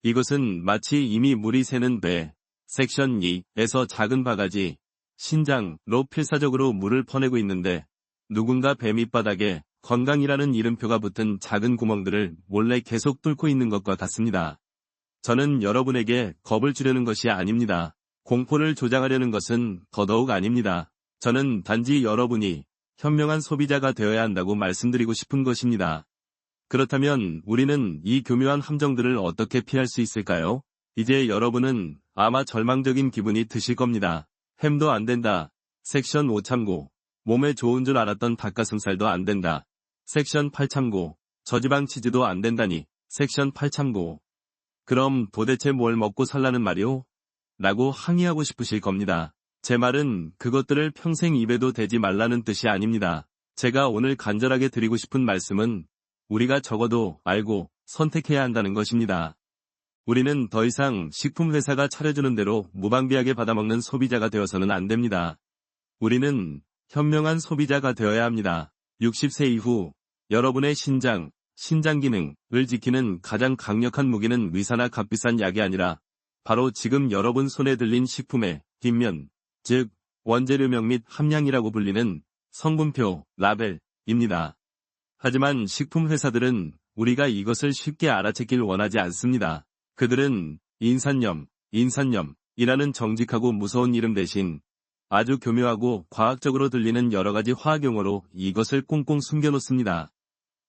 이것은 마치 이미 물이 새는 배, 섹션 2에서 작은 바가지, 신장로 필사적으로 물을 퍼내고 있는데 누군가 배 밑바닥에 건강이라는 이름표가 붙은 작은 구멍들을 몰래 계속 뚫고 있는 것과 같습니다. 저는 여러분에게 겁을 주려는 것이 아닙니다. 공포를 조장하려는 것은 더더욱 아닙니다. 저는 단지 여러분이 현명한 소비자가 되어야 한다고 말씀드리고 싶은 것입니다. 그렇다면 우리는 이 교묘한 함정들을 어떻게 피할 수 있을까요? 이제 여러분은 아마 절망적인 기분이 드실 겁니다. 햄도 안 된다. 섹션 5 참고. 몸에 좋은 줄 알았던 닭가슴살도 안 된다. 섹션 8 참고. 저지방 치즈도 안 된다니. 섹션 8 참고. 그럼 도대체 뭘 먹고 살라는 말이오? 라고 항의하고 싶으실 겁니다. 제 말은 그것들을 평생 입에도 대지 말라는 뜻이 아닙니다. 제가 오늘 간절하게 드리고 싶은 말씀은 우리가 적어도 알고 선택해야 한다는 것입니다. 우리는 더 이상 식품회사가 차려주는 대로 무방비하게 받아먹는 소비자가 되어서는 안 됩니다. 우리는 현명한 소비자가 되어야 합니다. 60세 이후 여러분의 신장 기능을 지키는 가장 강력한 무기는 의사나 값비싼 약이 아니라 바로 지금 여러분 손에 들린 식품의 뒷면, 즉 원재료명 및 함량이라고 불리는 성분표, 라벨입니다. 하지만 식품회사들은 우리가 이것을 쉽게 알아채길 원하지 않습니다. 그들은 인산염이라는 정직하고 무서운 이름 대신 아주 교묘하고 과학적으로 들리는 여러가지 화학용어로 이것을 꽁꽁 숨겨놓습니다.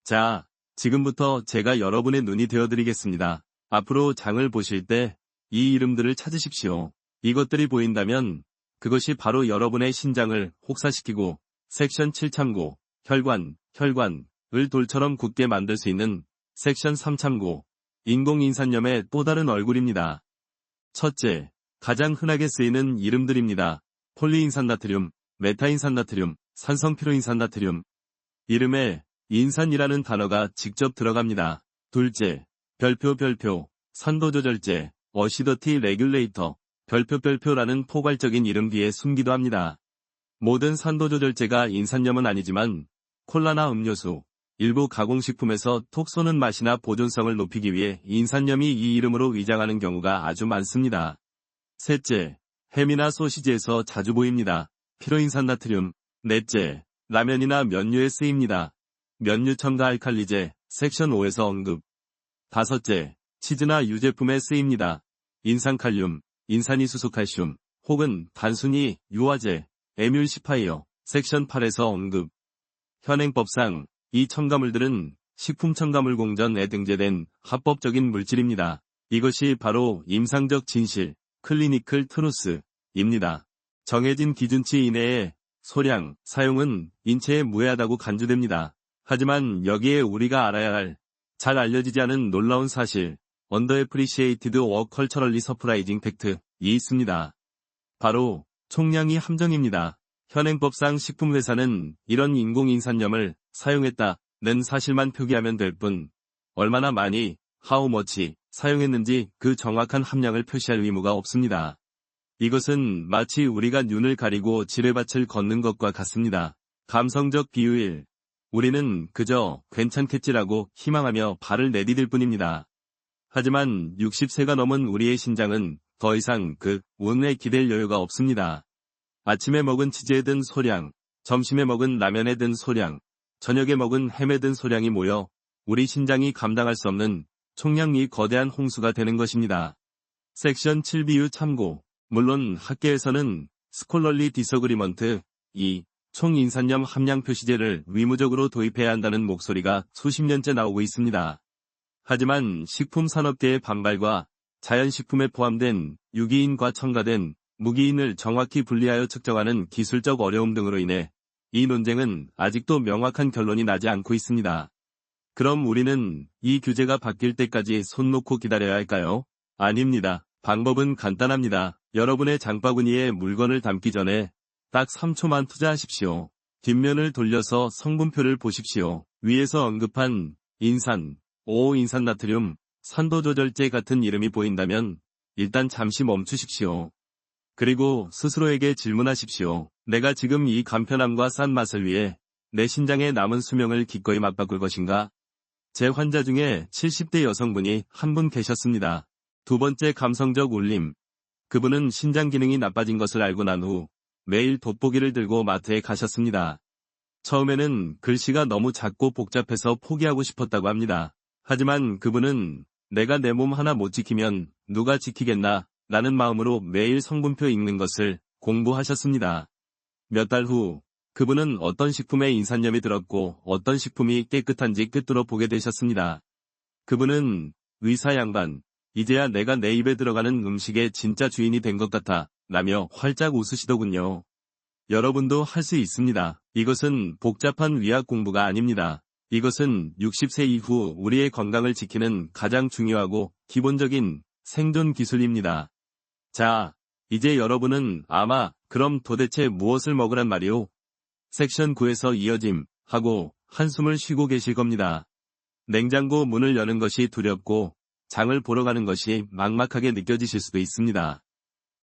자, 지금부터 제가 여러분의 눈이 되어드리겠습니다. 앞으로 장을 보실 때 이 이름들을 찾으십시오. 이것들이 보인다면 그것이 바로 여러분의 신장을 혹사시키고 섹션 7 참고, 혈관을 돌처럼 굳게 만들 수 있는 섹션 3 참고, 인공인산염의 또 다른 얼굴입니다. 첫째, 가장 흔하게 쓰이는 이름들입니다. 폴리인산나트륨, 메타인산나트륨, 산성피로인산나트륨. 이름에 인산이라는 단어가 직접 들어갑니다. 둘째, 별표, 산도조절제, 어시더티 레귤레이터, 별표라는 포괄적인 이름 뒤에 숨기도 합니다. 모든 산도조절제가 인산염은 아니지만 콜라나 음료수, 일부 가공식품에서 톡 쏘는 맛이나 보존성을 높이기 위해 인산염이 이 이름으로 위장하는 경우가 아주 많습니다. 셋째, 햄이나 소시지에서 자주 보입니다. 피로인산나트륨. 넷째, 라면이나 면류에 쓰입니다. 면류 첨가 알칼리제, 섹션 5에서 언급. 다섯째, 치즈나 유제품에 쓰입니다. 인산칼륨, 인산이수소칼슘, 혹은 단순히 유화제, 에뮬시파이어, 섹션 8에서 언급. 현행법상 이 첨가물들은 식품첨가물공전에 등재된 합법적인 물질입니다. 이것이 바로 임상적 진실, 클리니컬 트루스입니다. 정해진 기준치 이내의 소량, 사용은 인체에 무해하다고 간주됩니다. 하지만 여기에 우리가 알아야 할, 잘 알려지지 않은 놀라운 사실, Underappreciated or Culturally Surprising Fact이 있습니다. 바로 총량이 함정입니다. 현행법상 식품회사는 이런 인공인산염을 사용했다는 사실만 표기하면 될 뿐, 얼마나 많이, how much 사용했는지 그 정확한 함량을 표시할 의무가 없습니다. 이것은 마치 우리가 눈을 가리고 지뢰밭을 걷는 것과 같습니다. 감성적 비유일. 우리는 그저 괜찮겠지라고 희망하며 발을 내디딜 뿐입니다. 하지만 60세가 넘은 우리의 신장은 더 이상 그 운에 기댈 여유가 없습니다. 아침에 먹은 치즈에 든 소량, 점심에 먹은 라면에 든 소량, 저녁에 먹은 햄에 든 소량이 모여 우리 신장이 감당할 수 없는 총량이 거대한 홍수가 되는 것입니다. 섹션 7 비유 참고. 물론 학계에서는 스콜럴리 디서그리먼트, 이 총인산염 함량 표시제를 의무적으로 도입해야 한다는 목소리가 수십 년째 나오고 있습니다. 하지만 식품산업계의 반발과 자연식품에 포함된 유기인과 첨가된 무기인을 정확히 분리하여 측정하는 기술적 어려움 등으로 인해 이 논쟁은 아직도 명확한 결론이 나지 않고 있습니다. 그럼 우리는 이 규제가 바뀔 때까지 손 놓고 기다려야 할까요? 아닙니다. 방법은 간단합니다. 여러분의 장바구니에 물건을 담기 전에 딱 3초만 투자하십시오. 뒷면을 돌려서 성분표를 보십시오. 위에서 언급한 인산나트륨, 산도조절제 같은 이름이 보인다면 일단 잠시 멈추십시오. 그리고 스스로에게 질문하십시오. 내가 지금 이 간편함과 싼 맛을 위해 내 신장의 남은 수명을 기꺼이 맞바꿀 것인가? 제 환자 중에 70대 여성분이 한 분 계셨습니다. 두 번째 감성적 울림. 그분은 신장 기능이 나빠진 것을 알고 난 후 매일 돋보기를 들고 마트에 가셨습니다. 처음에는 글씨가 너무 작고 복잡해서 포기하고 싶었다고 합니다. 하지만 그분은 내가 내 몸 하나 못 지키면 누가 지키겠나 라는 마음으로 매일 성분표 읽는 것을 공부하셨습니다. 몇 달 후 그분은 어떤 식품에 인산염이 들었고 어떤 식품이 깨끗한지 꿰뚫어 보게 되셨습니다. 그분은 의사 양반, 이제야 내가 내 입에 들어가는 음식의 진짜 주인이 된 것 같아 라며 활짝 웃으시더군요. 여러분도 할 수 있습니다. 이것은 복잡한 의학 공부가 아닙니다. 이것은 60세 이후 우리의 건강을 지키는 가장 중요하고 기본적인 생존 기술입니다. 자, 이제 여러분은 아마 그럼 도대체 무엇을 먹으란 말이오? 섹션 9에서 이어짐 하고 한숨을 쉬고 계실 겁니다. 냉장고 문을 여는 것이 두렵고 장을 보러 가는 것이 막막하게 느껴지실 수도 있습니다.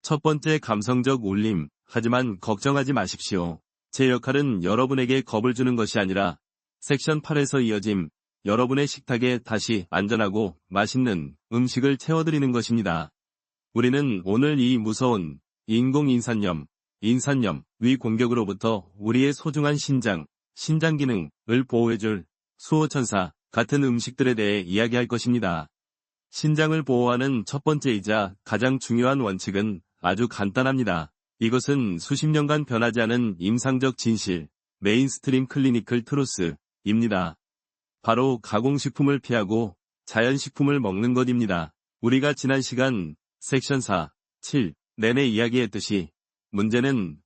첫 번째 감성적 울림. 하지만 걱정하지 마십시오. 제 역할은 여러분에게 겁을 주는 것이 아니라 섹션 8에서 이어짐, 여러분의 식탁에 다시 안전하고 맛있는 음식을 채워드리는 것입니다. 우리는 오늘 이 무서운 인공인산염, 위 공격으로부터 우리의 소중한 신장 기능을 보호해줄 수호천사 같은 음식들에 대해 이야기할 것입니다. 신장을 보호하는 첫 번째이자 가장 중요한 원칙은 아주 간단합니다. 이것은 수십 년간 변하지 않은 임상적 진실, 메인스트림 클리니컬 트루스입니다. 바로 가공식품을 피하고 자연식품을 먹는 것입니다. 우리가 지난 시간 섹션 4, 7 내내 이야기했듯이 문제는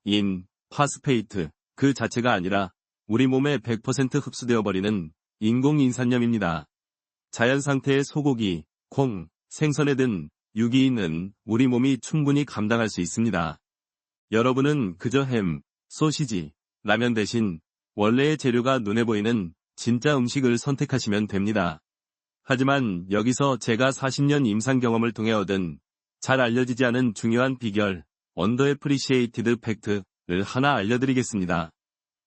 파스페이트 그 자체가 아니라 우리 몸에 100% 흡수되어 버리는 인공인산염입니다. 자연 상태의 소고기, 콩, 생선에 든 유기인은 우리 몸이 충분히 감당할 수 있습니다. 여러분은 그저 햄, 소시지, 라면 대신 원래의 재료가 눈에 보이는 진짜 음식을 선택하시면 됩니다. 하지만 여기서 제가 40년 임상 경험을 통해 얻은 잘 알려지지 않은 중요한 비결, 언더애프리시에이티드 팩트를 하나 알려드리겠습니다.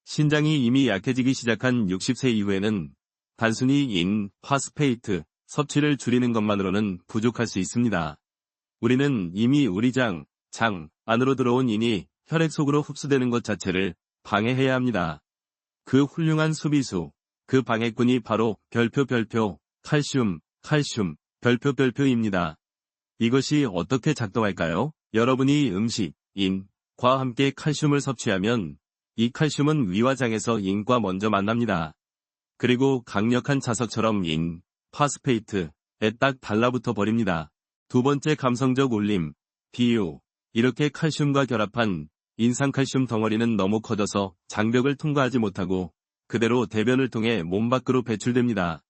신장이 이미 약해지기 시작한 60세 이후에는 단순히 파스페이트 섭취를 줄이는 것만으로는 부족할 수 있습니다. 우리는 이미 우리 장 안으로 들어온 인이 혈액 속으로 흡수되는 것 자체를 방해해야 합니다. 그 훌륭한 수비수, 그 방해꾼이 바로 별표, 칼슘, 별표입니다. 이것이 어떻게 작동할까요? 여러분이 과 함께 칼슘을 섭취하면 이 칼슘은 위와 장에서 인과 먼저 만납니다. 그리고 강력한 자석처럼 파스페이트에 딱 달라붙어 버립니다. 두 번째 감성적 울림, 비유. 이렇게 칼슘과 결합한 인산칼슘 덩어리는 너무 커져서 장벽을 통과하지 못하고 그대로 대변을 통해 몸 밖으로 배출됩니다.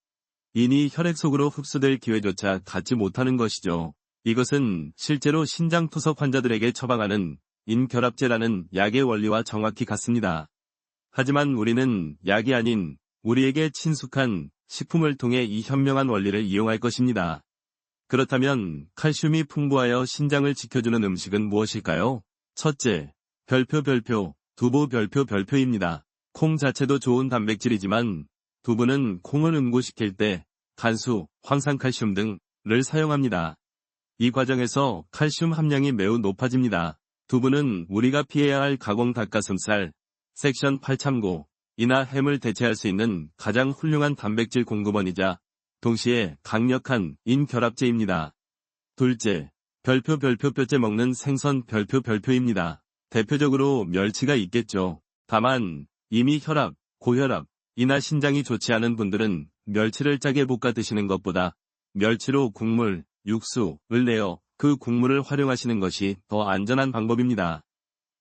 인이 혈액 속으로 흡수될 기회조차 갖지 못하는 것이죠. 이것은 실제로 신장투석 환자들에게 처방하는 인결합제라는 약의 원리와 정확히 같습니다. 하지만 우리는 약이 아닌 우리에게 친숙한 식품을 통해 이 현명한 원리를 이용할 것입니다. 그렇다면 칼슘이 풍부하여 신장을 지켜주는 음식은 무엇일까요? 첫째, 두부 별표입니다. 콩 자체도 좋은 단백질이지만 두부는 콩을 응고시킬 때 간수, 황산칼슘 등을 사용합니다. 이 과정에서 칼슘 함량이 매우 높아집니다. 두부는 우리가 피해야 할 가공 닭가슴살, 섹션 8 참고, 이나 햄을 대체할 수 있는 가장 훌륭한 단백질 공급원이자 동시에 강력한 인결합제입니다. 둘째, 별표뼈째 먹는 생선 별표입니다. 대표적으로 멸치가 있겠죠. 다만 이미 혈압, 고혈압, 이나 신장이 좋지 않은 분들은 멸치를 짜게 볶아 드시는 것보다 멸치로 국물, 육수를 내어 그 국물을 활용하시는 것이 더 안전한 방법입니다.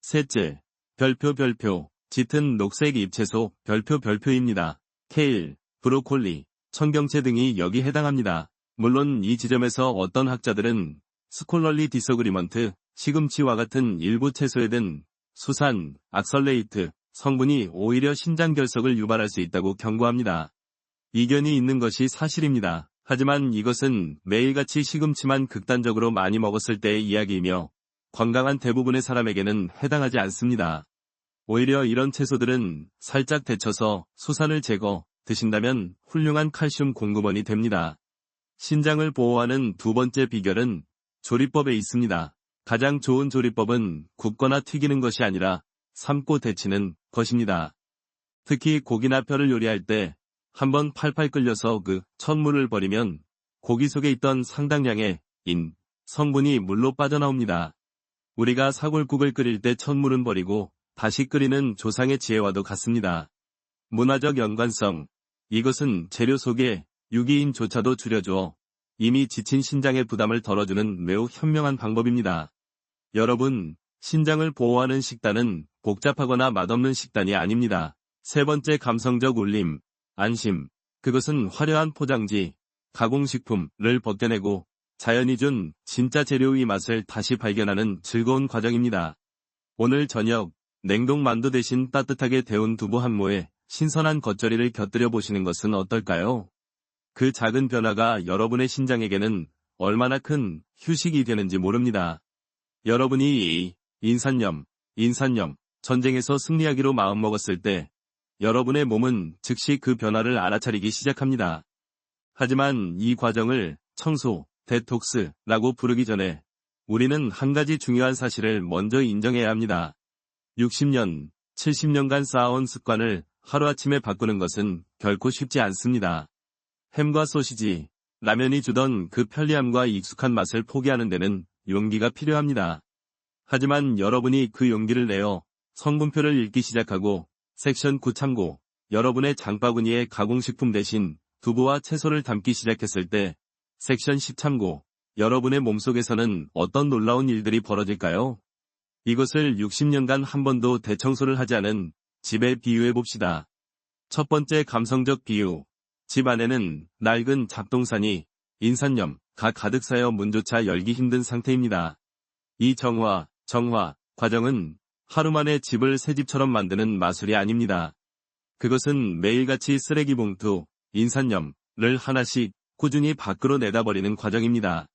셋째, 별표, 짙은 녹색 잎채소 별표입니다. 케일, 브로콜리, 청경채 등이 여기 해당합니다. 물론 이 지점에서 어떤 학자들은 스콜럴리 디서그리먼트, 시금치와 같은 일부 채소에 든 수산, 악설레이트 성분이 오히려 신장 결석을 유발할 수 있다고 경고합니다. 이견이 있는 것이 사실입니다. 하지만 이것은 매일같이 시금치만 극단적으로 많이 먹었을 때의 이야기이며 건강한 대부분의 사람에게는 해당하지 않습니다. 오히려 이런 채소들은 살짝 데쳐서 수산을 제거 드신다면 훌륭한 칼슘 공급원이 됩니다. 신장을 보호하는 두 번째 비결은 조리법에 있습니다. 가장 좋은 조리법은 굽거나 튀기는 것이 아니라 삶고 데치는 것입니다. 특히 고기나 뼈를 요리할 때 한번 팔팔 끓여서 그 첫물을 버리면 고기 속에 있던 상당량의 성분이 물로 빠져나옵니다. 우리가 사골국을 끓일 때 첫물은 버리고 다시 끓이는 조상의 지혜와도 같습니다. 문화적 연관성. 이것은 재료 속에 유기인조차도 줄여줘 이미 지친 신장의 부담을 덜어주는 매우 현명한 방법입니다. 여러분, 신장을 보호하는 식단은 복잡하거나 맛없는 식단이 아닙니다. 세 번째 감성적 울림, 안심. 그것은 화려한 포장지, 가공식품을 벗겨내고 자연이 준 진짜 재료의 맛을 다시 발견하는 즐거운 과정입니다. 오늘 저녁 냉동 만두 대신 따뜻하게 데운 두부 한 모에 신선한 겉절이를 곁들여 보시는 것은 어떨까요? 그 작은 변화가 여러분의 신장에게는 얼마나 큰 휴식이 되는지 모릅니다. 여러분이 이 인산염 전쟁에서 승리하기로 마음먹었을 때 여러분의 몸은 즉시 그 변화를 알아차리기 시작합니다. 하지만 이 과정을 청소, 데톡스라고 부르기 전에 우리는 한 가지 중요한 사실을 먼저 인정해야 합니다. 60년, 70년간 쌓아온 습관을 하루아침에 바꾸는 것은 결코 쉽지 않습니다. 햄과 소시지, 라면이 주던 그 편리함과 익숙한 맛을 포기하는 데는 용기가 필요합니다. 하지만 여러분이 그 용기를 내어 성분표를 읽기 시작하고 섹션 9 참고, 여러분의 장바구니에 가공식품 대신 두부와 채소를 담기 시작했을 때 섹션 10 참고, 여러분의 몸속에서는 어떤 놀라운 일들이 벌어질까요? 이것을 60년간 한 번도 대청소를 하지 않은 집에 비유해 봅시다. 첫 번째 감성적 비유. 집 안에는 낡은 잡동사니, 인산염가 가득 쌓여 문조차 열기 힘든 상태입니다. 이 정화 과정은 하루 만에 집을 새 집처럼 만드는 마술이 아닙니다. 그것은 매일같이 쓰레기 봉투, 인산염을 하나씩 꾸준히 밖으로 내다버리는 과정입니다.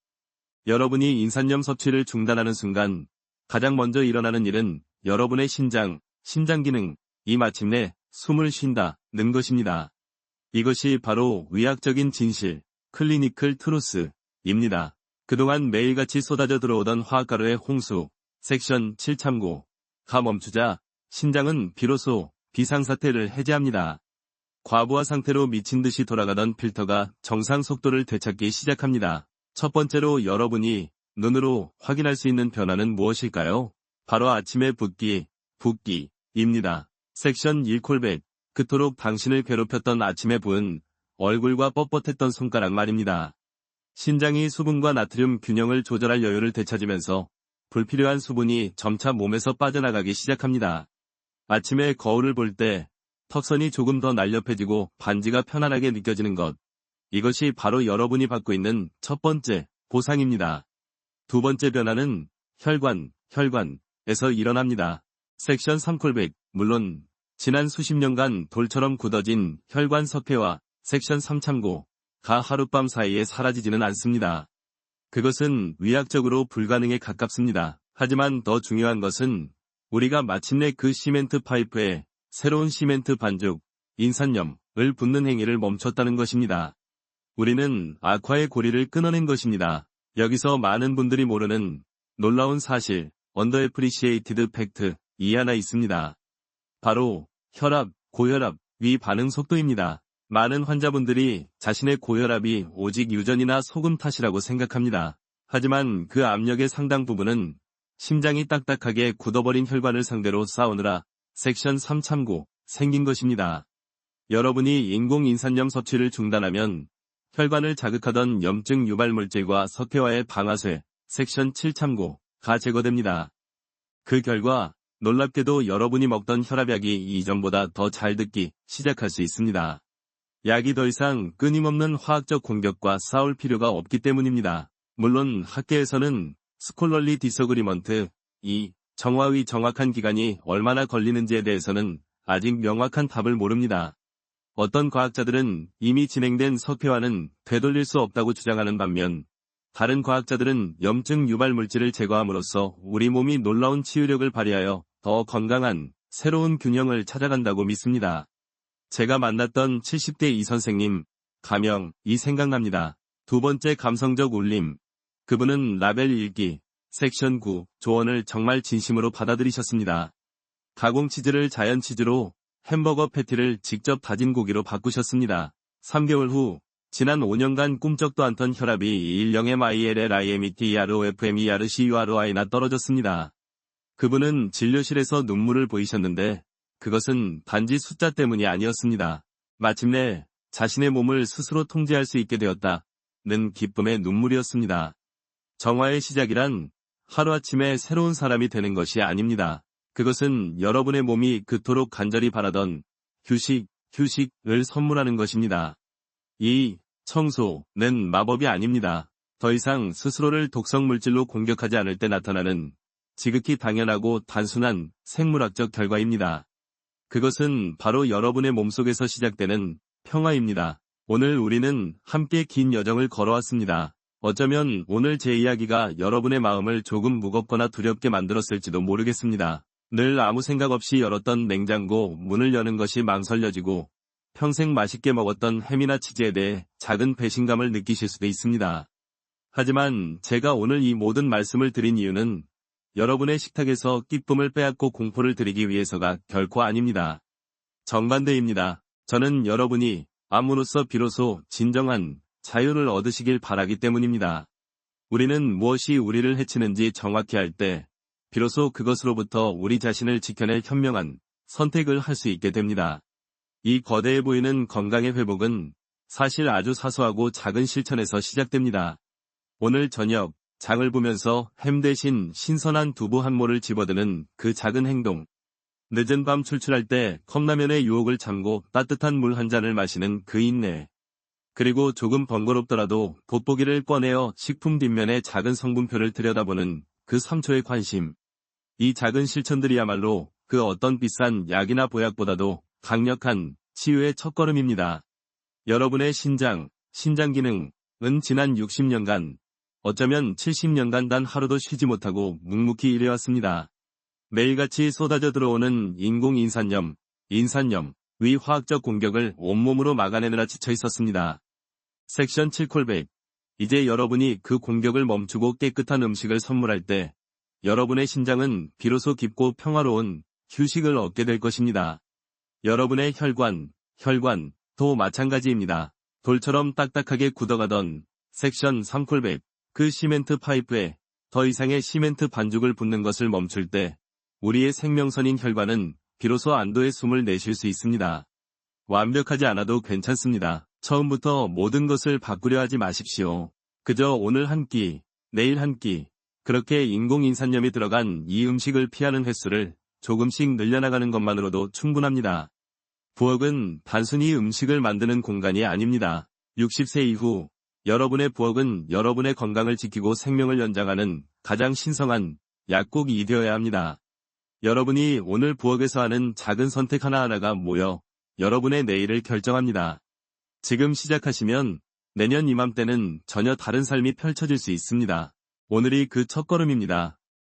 여러분이 인산염 섭취를 중단하는 순간 가장 먼저 일어나는 일은 여러분의 심장 기능이 마침내 숨을 쉰다는 것입니다. 이것이 바로 의학적인 진실, 클리니컬 트루스입니다. 그동안 매일같이 쏟아져 들어오던 화학가루의 홍수, 섹션 7 참고가 멈추자 신장은 비로소 비상사태를 해제합니다. 과부하 상태로 미친 듯이 돌아가던 필터가 정상 속도를 되찾기 시작합니다. 첫 번째로 여러분이 눈으로 확인할 수 있는 변화는 무엇일까요? 바로 아침의 붓기입니다. 섹션 1콜백. 그토록 당신을 괴롭혔던 아침에 부은 얼굴과 뻣뻣했던 손가락 말입니다. 신장이 수분과 나트륨 균형을 조절할 여유를 되찾으면서 불필요한 수분이 점차 몸에서 빠져나가기 시작합니다. 아침에 거울을 볼 때 턱선이 조금 더 날렵해지고 반지가 편안하게 느껴지는 것. 이것이 바로 여러분이 받고 있는 첫 번째 보상입니다. 두 번째 변화는 혈관에서 일어납니다. 섹션 3콜백. 물론 지난 수십 년간 돌처럼 굳어진 혈관 석회와 섹션 3 참고가 하룻밤 사이에 사라지지는 않습니다. 그것은 의학적으로 불가능에 가깝습니다. 하지만 더 중요한 것은 우리가 마침내 그 시멘트 파이프에 새로운 시멘트 반죽, 인산염을 붓는 행위를 멈췄다는 것입니다. 우리는 악화의 고리를 끊어낸 것입니다. 여기서 많은 분들이 모르는 놀라운 사실, 언더애프리시에이티드 팩트, 이 하나 있습니다. 바로 혈압, 고혈압, 위 반응 속도입니다. 많은 환자분들이 자신의 고혈압이 오직 유전이나 소금 탓이라고 생각합니다. 하지만 그 압력의 상당 부분은 심장이 딱딱하게 굳어버린 혈관을 상대로 싸우느라 섹션 3 참고 생긴 것입니다. 여러분이 인공인산염 섭취를 중단하면 혈관을 자극하던 염증 유발물질과 석회화의 방아쇠, 섹션 7 참고가 제거됩니다. 그 결과 놀랍게도 여러분이 먹던 혈압약이 이전보다 더 잘 듣기 시작할 수 있습니다. 약이 더 이상 끊임없는 화학적 공격과 싸울 필요가 없기 때문입니다. 물론 학계에서는 스콜럴리 디서그리먼트, 이 정화의 정확한 기간이 얼마나 걸리는지에 대해서는 아직 명확한 답을 모릅니다. 어떤 과학자들은 이미 진행된 석회화는 되돌릴 수 없다고 주장하는 반면 다른 과학자들은 염증 유발 물질을 제거함으로써 우리 몸이 놀라운 치유력을 발휘하여 더 건강한 새로운 균형을 찾아간다고 믿습니다. 제가 만났던 70대 이 선생님, 가명이 생각납니다. 두 번째 감성적 울림. 그분은 라벨 읽기, 섹션 9, 조언을 정말 진심으로 받아들이셨습니다. 가공 치즈를 자연 치즈로, 햄버거 패티를 직접 다진 고기로 바꾸셨습니다. 3개월 후, 지난 5년간 꿈쩍도 않던 혈압이 10MILLIMETROFMERCURI나 떨어졌습니다. 그분은 진료실에서 눈물을 보이셨는데 그것은 단지 숫자 때문이 아니었습니다. 마침내 자신의 몸을 스스로 통제할 수 있게 되었다는 기쁨의 눈물이었습니다. 정화의 시작이란 하루아침에 새로운 사람이 되는 것이 아닙니다. 그것은 여러분의 몸이 그토록 간절히 바라던 휴식을 선물하는 것입니다. 이 청소는 마법이 아닙니다. 더 이상 스스로를 독성 물질로 공격하지 않을 때 나타나는 지극히 당연하고 단순한 생물학적 결과입니다. 그것은 바로 여러분의 몸속에서 시작되는 평화입니다. 오늘 우리는 함께 긴 여정을 걸어왔습니다. 어쩌면 오늘 제 이야기가 여러분의 마음을 조금 무겁거나 두렵게 만들었을지도 모르겠습니다. 늘 아무 생각 없이 열었던 냉장고 문을 여는 것이 망설여지고 평생 맛있게 먹었던 햄이나 치즈에 대해 작은 배신감을 느끼실 수도 있습니다. 하지만 제가 오늘 이 모든 말씀을 드린 이유는 여러분의 식탁에서 기쁨을 빼앗고 공포를 드리기 위해서가 결코 아닙니다. 정반대입니다. 저는 여러분이 암으로서 비로소 진정한 자유를 얻으시길 바라기 때문입니다. 우리는 무엇이 우리를 해치는지 정확히 알 때 비로소 그것으로부터 우리 자신을 지켜낼 현명한 선택을 할 수 있게 됩니다. 이 거대해 보이는 건강의 회복은 사실 아주 사소하고 작은 실천에서 시작됩니다. 오늘 저녁 장을 보면서 햄 대신 신선한 두부 한 모를 집어드는 그 작은 행동. 늦은 밤 출출할 때 컵라면의 유혹을 참고 따뜻한 물 한 잔을 마시는 그 인내. 그리고 조금 번거롭더라도 돋보기를 꺼내어 식품 뒷면의 작은 성분표를 들여다보는 그 3초의 관심. 이 작은 실천들이야말로 그 어떤 비싼 약이나 보약보다도 강력한 치유의 첫걸음입니다. 여러분의 신장 기능은 지난 60년간, 어쩌면 70년간 단 하루도 쉬지 못하고 묵묵히 일해왔습니다. 매일같이 쏟아져 들어오는 인공인산염, 위 화학적 공격을 온몸으로 막아내느라 지쳐 있었습니다. 섹션 7콜백. 이제 여러분이 그 공격을 멈추고 깨끗한 음식을 선물할 때 여러분의 신장은 비로소 깊고 평화로운 휴식을 얻게 될 것입니다. 여러분의 혈관도 마찬가지입니다. 돌처럼 딱딱하게 굳어가던 섹션 3콜백. 그 시멘트 파이프에 더 이상의 시멘트 반죽을 붓는 것을 멈출 때 우리의 생명선인 혈관은 비로소 안도의 숨을 내쉴 수 있습니다. 완벽하지 않아도 괜찮습니다. 처음부터 모든 것을 바꾸려 하지 마십시오. 그저 오늘 한 끼, 내일 한 끼, 그렇게 인공인산염이 들어간 이 음식을 피하는 횟수를 조금씩 늘려나가는 것만으로도 충분합니다. 부엌은 단순히 음식을 만드는 공간이 아닙니다. 60세 이후 여러분의 부엌은 여러분의 건강을 지키고 생명을 연장하는 가장 신성한 약국이 되어야 합니다. 여러분이 오늘 부엌에서 하는 작은 선택 하나하나가 모여 여러분의 내일을 결정합니다. 지금 시작하시면 내년 이맘때는 전혀 다른 삶이 펼쳐질 수 있습니다. 오늘이 그 첫걸음입니다.